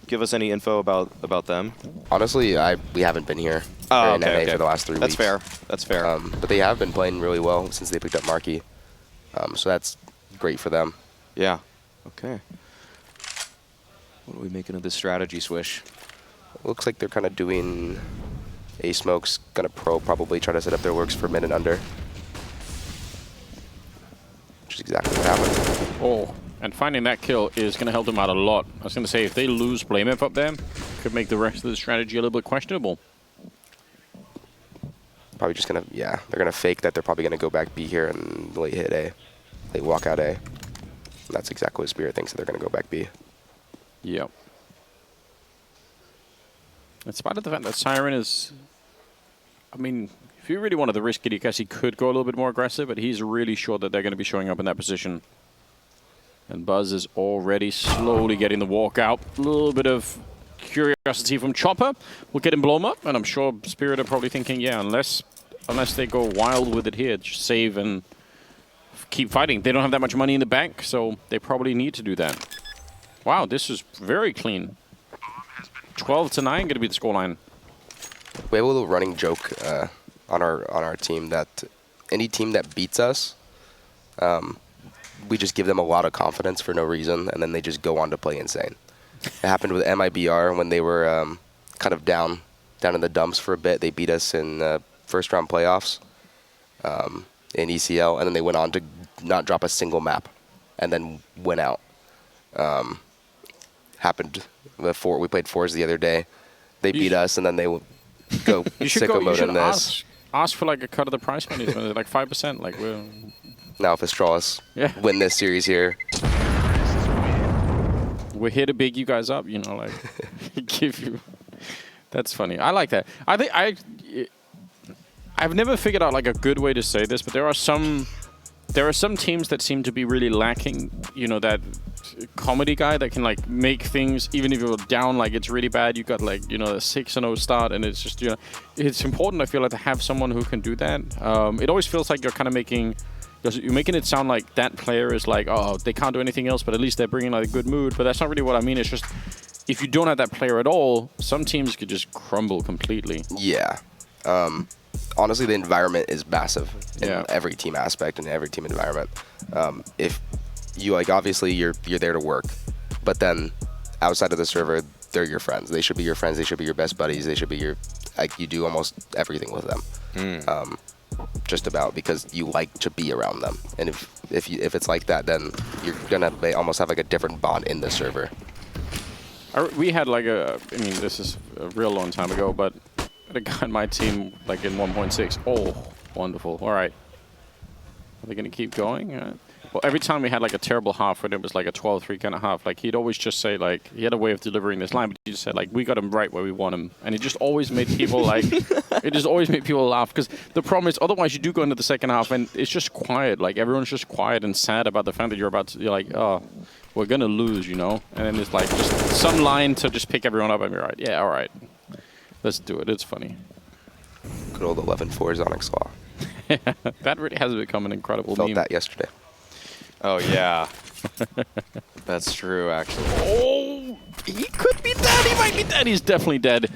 give us any info about them? Honestly, we haven't been here NA for the last 3 weeks. That's fair. But they have been playing really well since they picked up Marky. So that's great for them. Yeah. Okay. What are we making of this strategy, Swish? Looks like they're kind of doing A-Smoke's going to probably try to set up their lurks for mid and under. Which is exactly what happened. Oh, and finding that kill is going to help them out a lot. I was going to say, if they lose Blamef up there, could make the rest of the strategy a little bit questionable. Probably just going to, they're going to fake that they're probably going to go back B here and late hit A. Late walk out A. And that's exactly what Spirit thinks, that they're going to go back B. Yep. In spite of the fact that Siren is, I mean, if you really wanted to risk it, I guess he could go a little bit more aggressive, but he's really sure that they're going to be showing up in that position. And Buzz is already slowly getting the walk out. A little bit of curiosity from Chopper will get him blown up, and I'm sure Spirit are probably thinking, yeah, unless they go wild with it here, just save and keep fighting. They don't have that much money in the bank, so they probably need to do that. Wow, this is very clean. 12-9 going to be the scoreline. We have a little running joke on our team that any team that beats us, we just give them a lot of confidence for no reason, and then they just go on to play insane. It happened with MIBR when they were kind of down in the dumps for a bit. They beat us in first round playoffs in ECL, and then they went on to not drop a single map, and then went out. Happened before we played fours the other day. They beat us, and then they would go sicko mode in this. Ask for like a cut of the prize money, like 5%. Like now if Astralis win this series here, we're here to big you guys up. You know, like give you. That's funny. I like that. I think I've never figured out like a good way to say this, but there are some teams that seem to be really lacking. You know, that comedy guy that can like make things, even if you're down, like it's really bad, you got like, you know, a 6-0 start, and it's just, you know, it's important, I feel like, to have someone who can do that. It always feels like you're kind of making it sound like that player is like, oh, they can't do anything else, but at least they're bringing like a good mood. But that's not really what I mean. It's just, if you don't have that player at all, some teams could just crumble completely. Yeah. Honestly, the environment is massive in every team aspect and every team environment. If you, like, obviously you're there to work, but then outside of the server, they're your friends. They should be your friends. They should be your best buddies. They should be your, like, you do almost everything with them. Just about, because you like to be around them. And if it's like that, then you're gonna almost have like a different bond in the server. We had like I mean, this is a real long time ago, but I had a guy on my team like in 1.6. Oh, wonderful. All right. Are they going to keep going? Well, every time we had like a terrible half when it was like a 12-3 kind of half, like he'd always just say like, he had a way of delivering this line, but he just said like, we got him right where we want him. And it just always made people like, it just always made people laugh. Because the problem is, otherwise you do go into the second half and it's just quiet. Like everyone's just quiet and sad about the fact that you're like, oh, we're going to lose, you know? And then it's like just some line to just pick everyone up and be right. Yeah, all right. Let's do it. It's funny. Good old 11-4 Zonix Law. That really has become an incredible Felt meme. that yesterday. Oh, yeah. That's true, actually. Oh, he could be dead. He might be dead. He's definitely dead.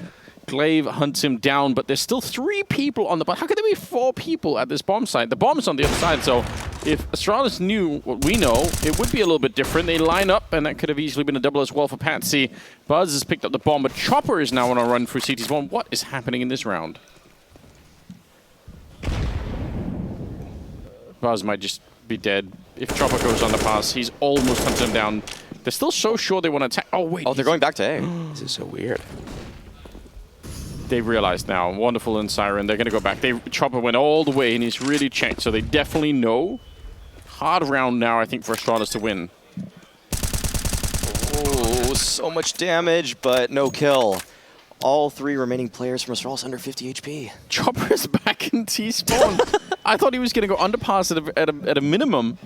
Glaive hunts him down, but there's still 3 people on the bomb. How could there be 4 people at this bomb site? The bomb's on the other side, so if Astralis knew what we know, it would be a little bit different. They line up, and that could have easily been a double as well for Patsi. Buzz has picked up the bomb, but Chopper is now on a run through CT's bomb. What is happening in this round? Buzz might just be dead. If Chopper goes on the pass, he's almost hunted him down. They're still so sure they want to attack. Oh, wait. Oh, they're going back to A. This is so weird. They've realized now. Wonderful in Siren. They're going to go back. Chopper went all the way, and he's really checked. So they definitely know. Hard round now, I think, for Astralis to win. Oh, so much damage, but no kill. All 3 remaining players from Astralis under 50 HP. Chopper is back in T-spawn. I thought he was going to go underpass at a minimum.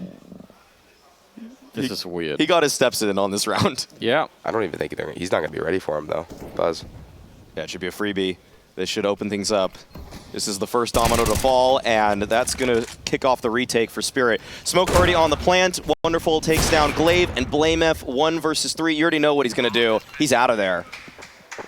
This is weird. He got his steps in on this round. Yeah. I don't even think he's not going to be ready for him, though. Buzz. Yeah, it should be a freebie. This should open things up. This is the first domino to fall, and that's going to kick off the retake for Spirit. Smoke already on the plant. Wonderful takes down Glaive and BlameF 1 versus 3. You already know what he's going to do. He's out of there.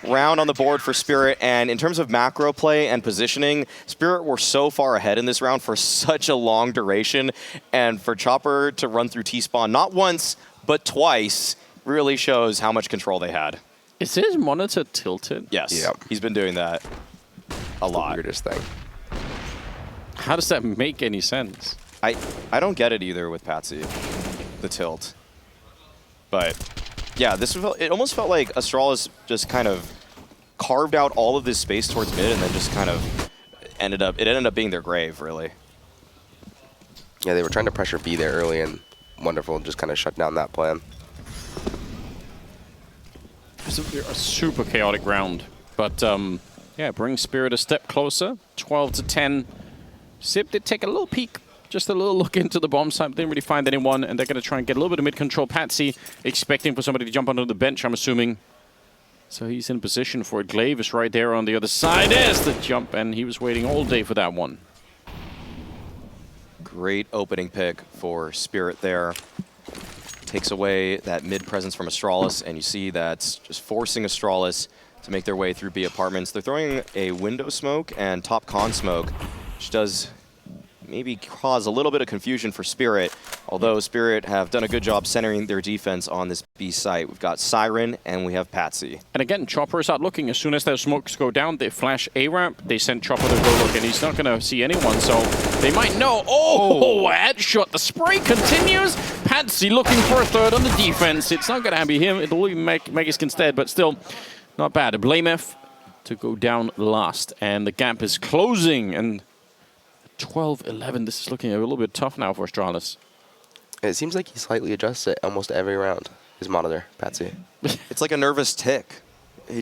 Round on the board for Spirit, and in terms of macro play and positioning, Spirit were so far ahead in this round for such a long duration, and for Chopper to run through T-spawn not once, but twice, really shows how much control they had. Is his monitor tilted? Yes, Yep. He's been doing that a lot. Weirdest thing. How does that make any sense? I don't get it either with Patsi, the tilt. But yeah, it almost felt like Astralis just kind of carved out all of this space towards mid and then just kind of ended up being their grave, really. Yeah, they were trying to pressure B there early, and Wonderful just kind of shut down that plan. It's a super chaotic round, but yeah, brings Spirit a step closer. 12-10. Sip did take a little peek, just a little look into the bomb site. Didn't really find anyone, and they're going to try and get a little bit of mid-control. Patsi expecting for somebody to jump onto the bench, I'm assuming. So he's in position for it. Glaive is right there on the other side. There's the jump, and he was waiting all day for that one. Great opening pick for Spirit there. Takes away that mid presence from Astralis, and you see that's just forcing Astralis to make their way through B apartments. They're throwing a window smoke and top con smoke, which does maybe cause a little bit of confusion for Spirit, although Spirit have done a good job centering their defense on this B site. We've got Siren and we have Patsi. And again, Chopper is out looking. As soon as their smokes go down, they flash A ramp. They send Chopper to go look, and he's not going to see anyone, so they might know. Oh, headshot. The spray continues. Patsi looking for a third on the defense. It's not going to be him. It'll be Megas instead, but still not bad. A BlameF to go down last, and the gap is closing. And 12-11. This is looking a little bit tough now for Astralis. It seems like he slightly adjusts it almost every round, his monitor, Patsi. It's like a nervous tick.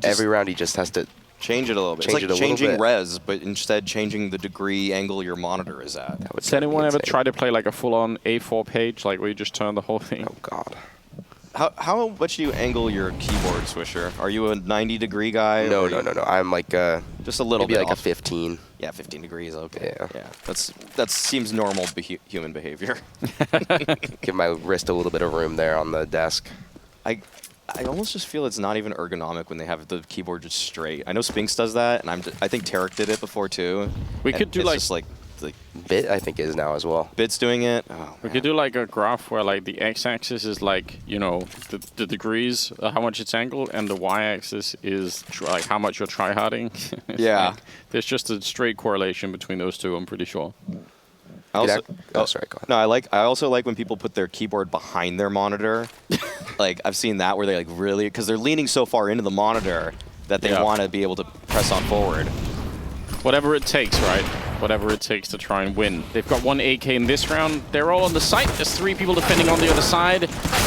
Every round he just has to change it a little bit. Change It's it a like little changing bit. res, but instead changing the degree angle your monitor is at. Has anyone ever tried to play like a full-on A4 page, like where you just turn the whole thing? Oh, God. How much do you angle your keyboard, Swisher? Are you a 90-degree guy? No. or you- I'm like Just a little maybe bit like off. a 15. Yeah, 15 degrees, okay. Yeah. That seems normal human behavior. Give my wrist a little bit of room there on the desk. I almost just feel it's not even ergonomic when they have the keyboard just straight. I know Spinks does that, and I think Tarek did it before too. We and could do it's like just like Bit, I think, is now as well. Bit's doing it. Oh, we man. could do like a graph where like the x-axis is like, you know, the degrees, how much it's angled, and the y-axis is like how much you're tryharding. Yeah. Like, there's just a straight correlation between those two, I'm pretty sure. I also, sorry, go ahead. No, I also like when people put their keyboard behind their monitor. Like I've seen that where they like really, because they're leaning so far into the monitor that they Yeah. want to be able to press on forward. Whatever it takes, right? whatever it takes to try and win. They've got 1 AK in this round. They're all on the site. There's 3 people defending on the other side.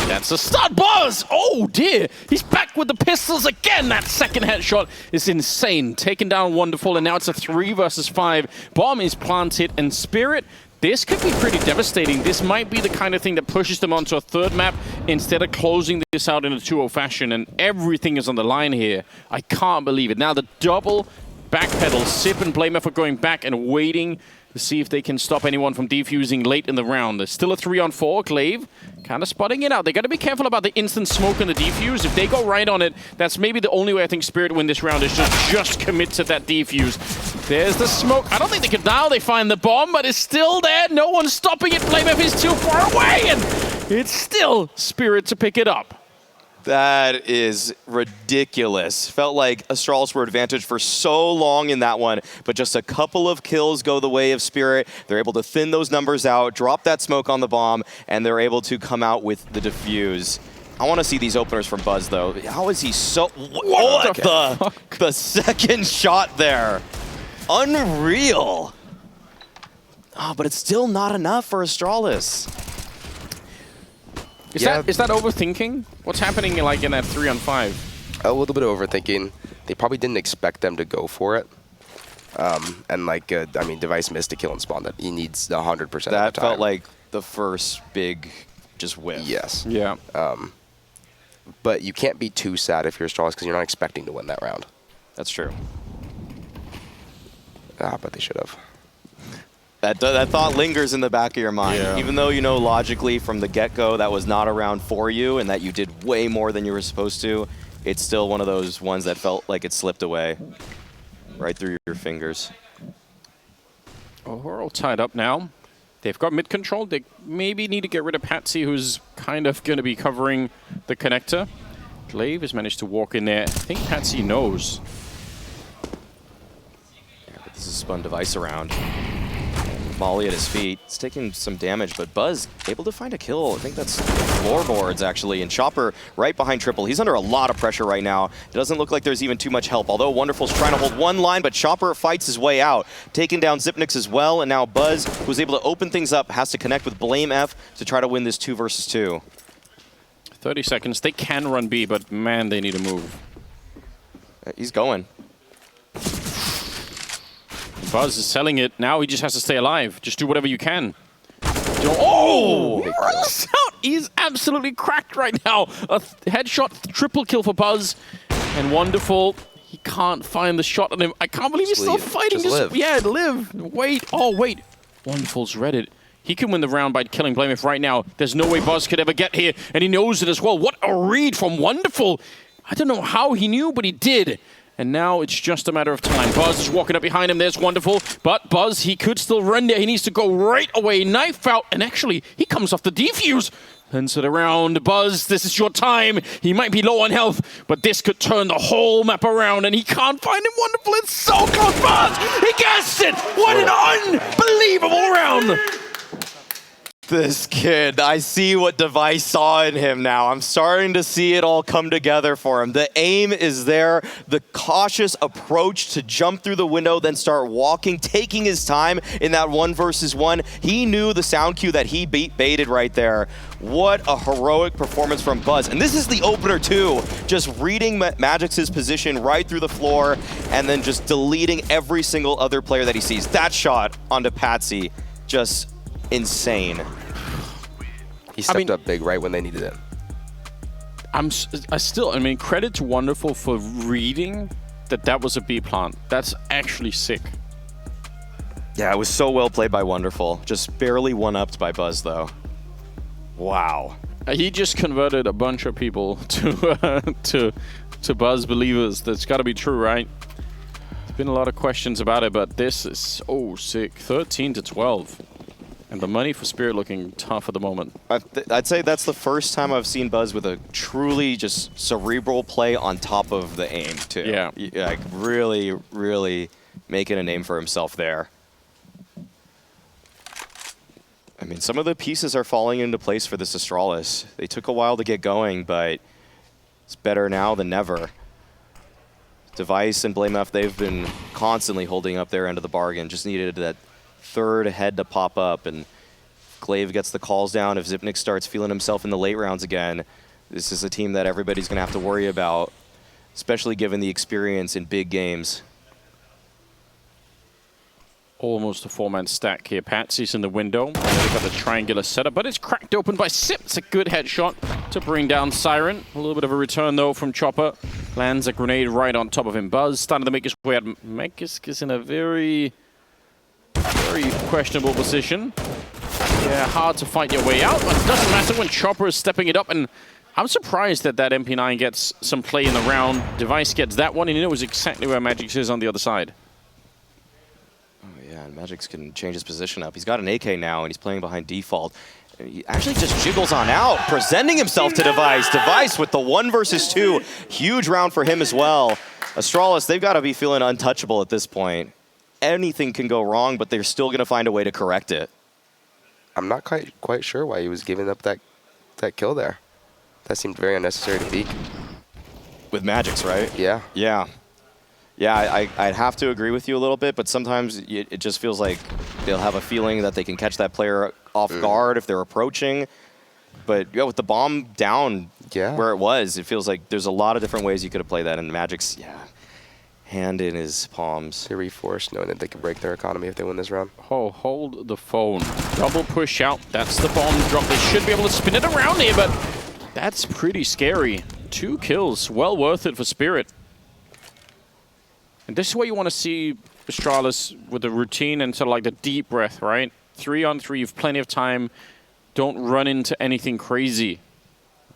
That's a start. Buzz! Oh dear! He's back with the pistols again! That second headshot is insane. Taken down Wonderful, and now it's a 3 versus 5. Bomb is planted, and Spirit, this could be pretty devastating. This might be the kind of thing that pushes them onto a third map instead of closing this out in a 2-0 fashion, and everything is on the line here. I can't believe it. Now the double backpedal. Sip and Blamer for going back and waiting to see if they can stop anyone from defusing late in the round. There's still a 3-on-4. Glaive kind of spotting it out. They got to be careful about the instant smoke and the defuse. If they go right on it, that's maybe the only way I think Spirit win this round, is just commit to that defuse. There's the smoke. I don't think they could now. They find the bomb, but it's still there. No one's stopping it. Blamer is too far away, and it's still Spirit to pick it up. That is ridiculous. Felt like Astralis were advantaged for so long in that one, but just a couple of kills go the way of Spirit. They're able to thin those numbers out, drop that smoke on the bomb, and they're able to come out with the defuse. I want to see these openers from Buzz, though. How is he so... What the second shot there? Unreal. Oh, but it's still not enough for Astralis. Is that overthinking? What's happening like in that 3-on-5? A little bit of overthinking. They probably didn't expect them to go for it. And like, I mean, Device missed a kill and spawn that he needs 100% of the time. That felt like the first big just whiff. Yes. Yeah. But you can't be too sad if you're Astralis because you're not expecting to win that round. That's true. But they should have. That thought lingers in the back of your mind. Yeah. Even though you know logically from the get-go that was not a round for you and that you did way more than you were supposed to, it's still one of those ones that felt like it slipped away right through your fingers. Oh, we're all tied up now. They've got mid control. They maybe need to get rid of Patsi, who's kind of going to be covering the connector. Glaive has managed to walk in there. I think Patsi knows. Yeah, but this is spun Device around. Molly at his feet. It's taking some damage, but Buzz able to find a kill. I think that's floorboards, actually. And Chopper right behind Triple. He's under a lot of pressure right now. It doesn't look like there's even too much help, although Wonderful's trying to hold one line, but Chopper fights his way out. Taking down Zipnix as well, and now Buzz, who's able to open things up, has to connect with Blame F to try to win this 2 versus 2. 30 seconds. They can run B, but man, they need to move. He's going. Buzz is selling it. Now he just has to stay alive. Just do whatever you can. Oh! He runs out. He's absolutely cracked right now. A headshot, triple kill for Buzz. And Wonderful. He can't find the shot on him. I can't believe he's still fighting. Just live. Yeah, live. Wait. Oh, wait. Wonderful's read it. He can win the round by killing Blame If right now. There's no way Buzz could ever get here. And he knows it as well. What a read from Wonderful. I don't know how he knew, but he did. And now it's just a matter of time. Buzz is walking up behind him. There's Wonderful. But Buzz, he could still run there. He needs to go right away. Knife out. And actually, he comes off the defuse. Turns it around. Buzz, this is your time. He might be low on health, but this could turn the whole map around. And he can't find him. Wonderful. It's so close. Buzz, he gets it. What an unbelievable round. This kid, I see what Device saw in him now. I'm starting to see it all come together for him. The aim is there, the cautious approach to jump through the window, then start walking, taking his time in that 1 versus 1. He knew the sound cue that he baited right there. What a heroic performance from Buzz. And this is the opener too. Just reading Magix's position right through the floor and then just deleting every single other player that he sees. That shot onto Patsi, just insane. He stepped up big right when they needed it. I mean, credit to Wonderful for reading that was a B plant. That's actually sick. Yeah, it was so well played by Wonderful. Just barely one-upped by Buzz, though. Wow. He just converted a bunch of people to Buzz believers. That's got to be true, right? There's been a lot of questions about it, but this is so sick. 13-12. And the money for Spirit looking tough at the moment. I'd say that's the first time I've seen Buzz with a truly just cerebral play on top of the aim, too. Yeah. Like, really, really making a name for himself there. I mean, some of the pieces are falling into place for this Astralis. They took a while to get going, but it's better now than never. Device and BlameF, they've been constantly holding up their end of the bargain. Just needed that third head to pop up, and Glaive gets the calls down. If Zipnik starts feeling himself in the late rounds again, this is a team that everybody's going to have to worry about, especially given the experience in big games. Almost a four-man stack here. Patsy's in the window. They've got the triangular setup, but it's cracked open by Sip. It's a good headshot to bring down Siren. A little bit of a return, though, from Chopper. Lands a grenade right on top of him. Buzz starting to make his way out. Mekisk is in a very questionable position. Yeah, hard to fight your way out, but it doesn't matter when Chopper is stepping it up. And I'm surprised that that MP9 gets some play in the round. Device gets that one, and he knows exactly where Magix is on the other side. Yeah, and Magix can change his position up. He's got an AK now, and he's playing behind default. He actually just jiggles on out, presenting himself to Device. Device with the 1 versus 2. Huge round for him as well. Astralis, they've got to be feeling untouchable at this point. Anything can go wrong, but they're still going to find a way to correct it. I'm not quite sure why he was giving up that kill there. That seemed very unnecessary to peek. With Magix, right? Yeah. Yeah. Yeah, I'd have to agree with you a little bit, but sometimes it just feels like they'll have a feeling that they can catch that player off guard if they're approaching. But yeah, with the bomb down where it was, it feels like there's a lot of different ways you could have played that. And Magic's, hand in his palms. They reforced knowing that they could break their economy if they win this round. Oh, hold the phone. Double push out. That's the bomb drop. They should be able to spin it around here, but that's pretty scary. 2 kills. Well worth it for Spirit. And this is what you want to see Astralis with the routine and sort of like the deep breath, right? 3-on-3, you've plenty of time. Don't run into anything crazy.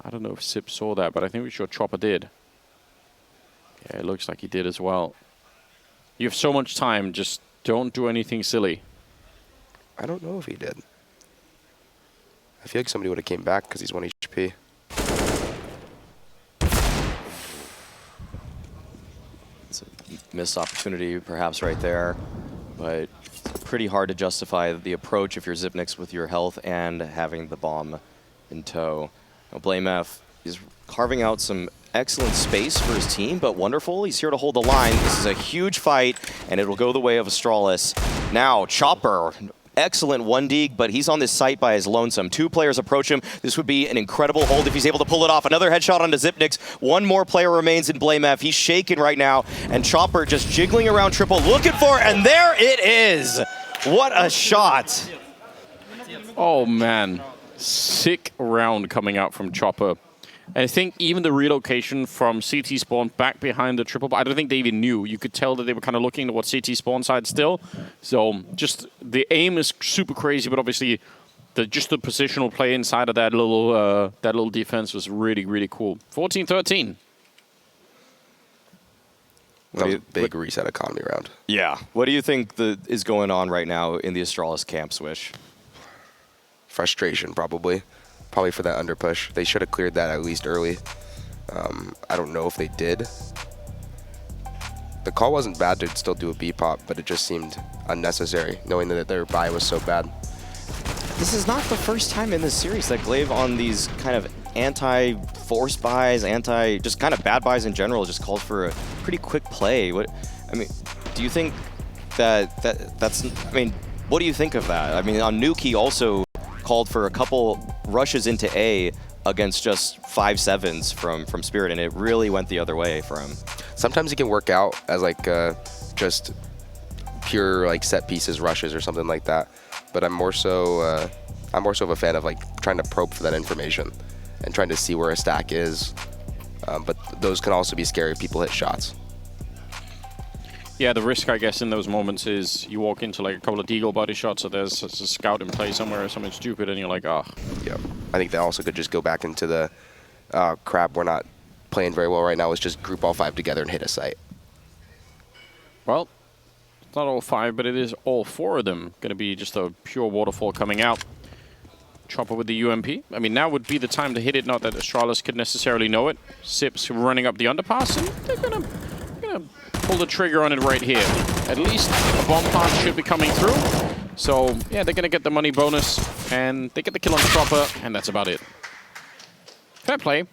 I don't know if Sip saw that, but I think we're sure Chopper did. Yeah, it looks like he did as well. You have so much time, just don't do anything silly. I don't know if he did. I feel like somebody would have came back because he's 1 HP. It's a missed opportunity perhaps right there, but pretty hard to justify the approach if you're Zipnix with your health and having the bomb in tow. Now, BlameF is carving out some excellent space for his team, but wonderful. He's here to hold the line. This is a huge fight, and it'll go the way of Astralis. Now, Chopper, excellent 1D, but he's on this site by his lonesome. 2 players approach him. This would be an incredible hold if he's able to pull it off. Another headshot onto Zipnix. 1 more player remains in BlameF. He's shaking right now, and Chopper just jiggling around triple, looking for, and there it is. What a shot. Oh, man. Sick round coming out from Chopper. And I think even the relocation from CT spawn back behind the triple, I don't think they even knew. You could tell that they were kind of looking towards CT spawn side still. So just the aim is super crazy, but obviously just the positional play inside of that little defense was really, really cool. 14-13. That was a big reset economy round. Yeah. What do you think is going on right now in the Astralis camp, Swish? Frustration, probably. Probably for that under push. They should have cleared that at least early. I don't know if they did. The call wasn't bad to still do a B pop, but it just seemed unnecessary, knowing that their buy was so bad. This is not the first time in this series that Glaive on these kind of anti-force buys, just kind of bad buys in general, just called for a pretty quick play. Do you think that's? I mean, what do you think of that? I mean, on Nuke he also called for a couple rushes into A against just 5-7s from Spirit, and it really went the other way for him. Sometimes it can work out as like just pure like set pieces rushes or something like that. But I'm more so of a fan of like trying to probe for that information and trying to see where a stack is. But those can also be scary if people hit shots. Yeah, the risk, I guess, in those moments is you walk into like a couple of deagle body shots, or there's a scout in play somewhere or something stupid, and you're like, ah. Oh. Yeah, I think they also could just go back into the crap. We're not playing very well right now. Let's just group all 5 together and hit a site. Well, it's not all 5, but it is all 4 of them. Going to be just a pure waterfall coming out. Chopper with the UMP. I mean, now would be the time to hit it. Not that Astralis could necessarily know it. Sips running up the underpass, and they're gonna pull the trigger on it right here. At least a bomb pass should be coming through. So, yeah, they're going to get the money bonus, and they get the kill on Chopper, and that's about it. Fair play.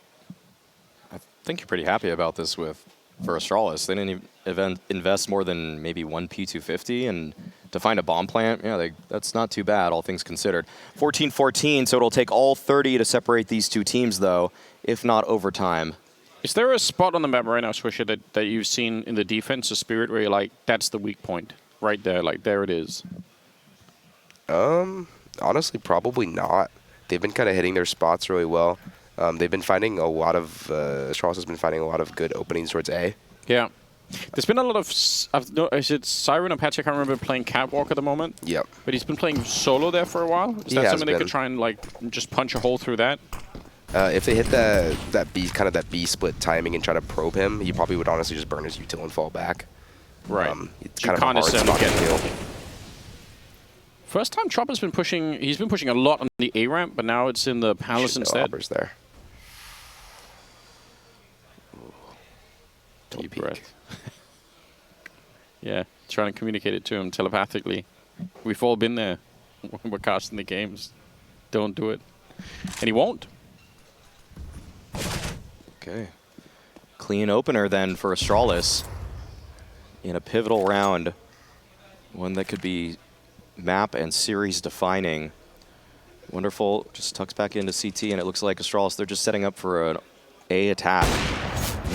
I think you're pretty happy about this with for Astralis. They didn't even invest more than maybe one P250, and to find a bomb plant, yeah, that's not too bad, all things considered. 14-14, so it'll take all 30 to separate these two teams, though, if not overtime. Is there a spot on the map right now, Swisher, that you've seen in the defense of Spirit where you're like, that's the weak point? Right there, like, there it is. Honestly, probably not. They've been kind of hitting their spots really well. They've been finding a lot of, Astralis has been finding a lot of good openings towards A. Yeah. There's been a lot of, is it Siren or Patsi? I can't remember, playing Catwalk at the moment. Yep. But he's been playing solo there for a while. Is that something they could try and like just punch a hole through that? If they hit that B split timing and try to probe him, he probably would honestly just burn his util and fall back. Right. It's kind of a hard spot to kill. First time Chopper's been pushing, he's been pushing a lot on the A ramp, but now it's in the Palace instead. There. Deep breath. Yeah, trying to communicate it to him telepathically. We've all been there when we're casting the games. Don't do it. And he won't. Okay. Clean opener then for Astralis in a pivotal round. One that could be map and series defining. Wonderful, just tucks back into CT, and it looks like Astralis, they're just setting up for an A attack.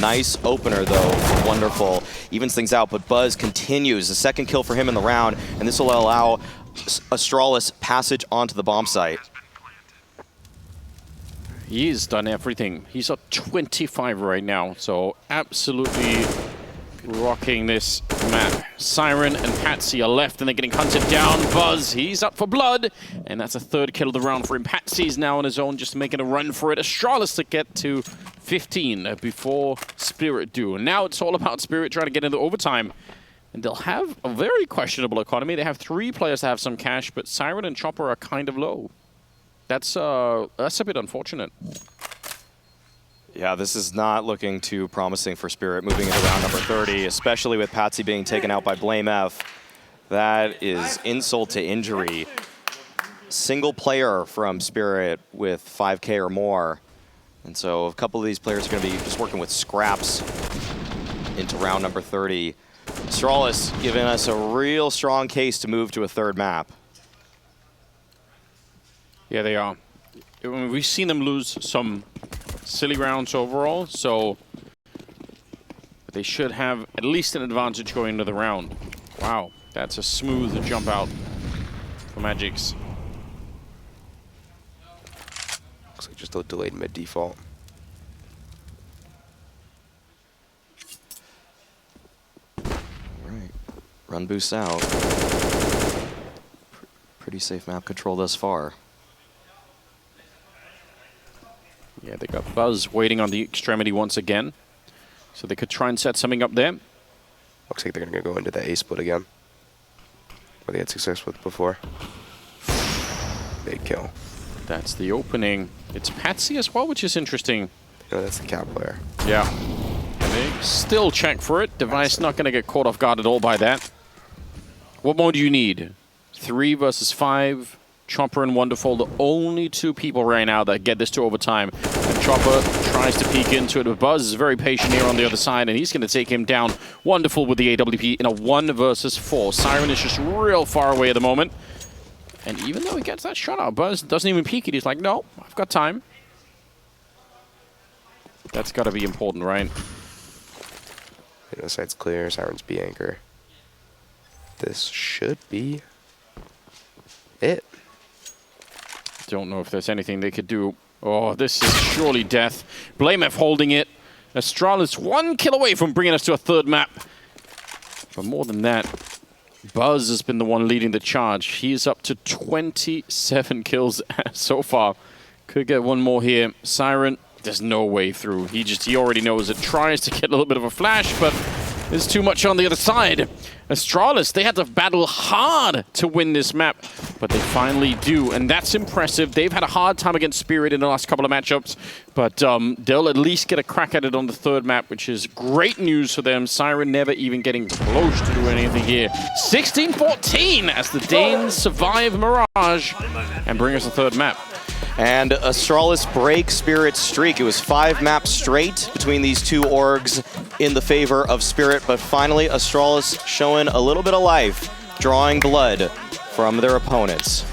Nice opener, though. Wonderful. Evens things out, but Buzz continues. The second kill for him in the round, and this will allow Astralis passage onto the bomb site. He's done everything. He's at 25 right now, so absolutely rocking this map. Siren and Patsi are left, and they're getting hunted down. Buzz, he's up for blood, and that's a third kill of the round for him. Patsy's now on his own, just making a run for it. Astralis to get to 15 before Spirit do. And now it's all about Spirit trying to get into overtime. And they'll have a very questionable economy. They have 3 players that have some cash, but Siren and Chopper are kind of low. That's a bit unfortunate. Yeah, this is not looking too promising for Spirit moving into round number 30, especially with Patsi being taken out by Blame F. That is insult to injury. Single player from Spirit with 5K or more. And so a couple of these players are going to be just working with scraps into round number 30. Astralis giving us a real strong case to move to a third map. Yeah, they are. We've seen them lose some silly rounds overall, so they should have at least an advantage going into the round. Wow, that's a smooth jump out for Magix. Looks like just a delayed mid default. Right, run boost out. Pretty safe map control thus far. Yeah, they got Buzz waiting on the extremity once again. So they could try and set something up there. Looks like they're going to go into the A split again. Where they had success with before. Big kill. That's the opening. It's Patsi as well, which is interesting. No, that's the cap player. Yeah. And they still check for it. Device not going to get caught off guard at all by that. What more do you need? 3 versus 5. Chopper and Wonderful, the only 2 people right now that get this to overtime. And Chopper tries to peek into it, but Buzz is very patient here on the other side, and he's going to take him down. Wonderful with the AWP in a 1 versus 4. Siren is just real far away at the moment. And even though he gets that shot out, Buzz doesn't even peek it. He's like, no, I've got time. That's got to be important, right? The site's clear, Siren's B anchor. This should be it. Don't know if there's anything they could do. Oh, this is surely death. Blame F holding it. Astralis 1 kill away from bringing us to a third map. But more than that, Buzz has been the one leading the charge. He's up to 27 kills so far. Could get one more here. Siren, there's no way through. He already knows it. Tries to get a little bit of a flash, but there's too much on the other side. Astralis, they had to battle hard to win this map, but they finally do, and that's impressive. They've had a hard time against Spirit in the last couple of matchups, but they'll at least get a crack at it on the third map, which is great news for them. Siren never even getting close to do anything here. 16-14 as the Danes survive Mirage and bring us a third map. And Astralis break Spirit's streak. It was 5 maps straight between these two orgs in the favor of Spirit, but finally Astralis showing a little bit of life, drawing blood from their opponents.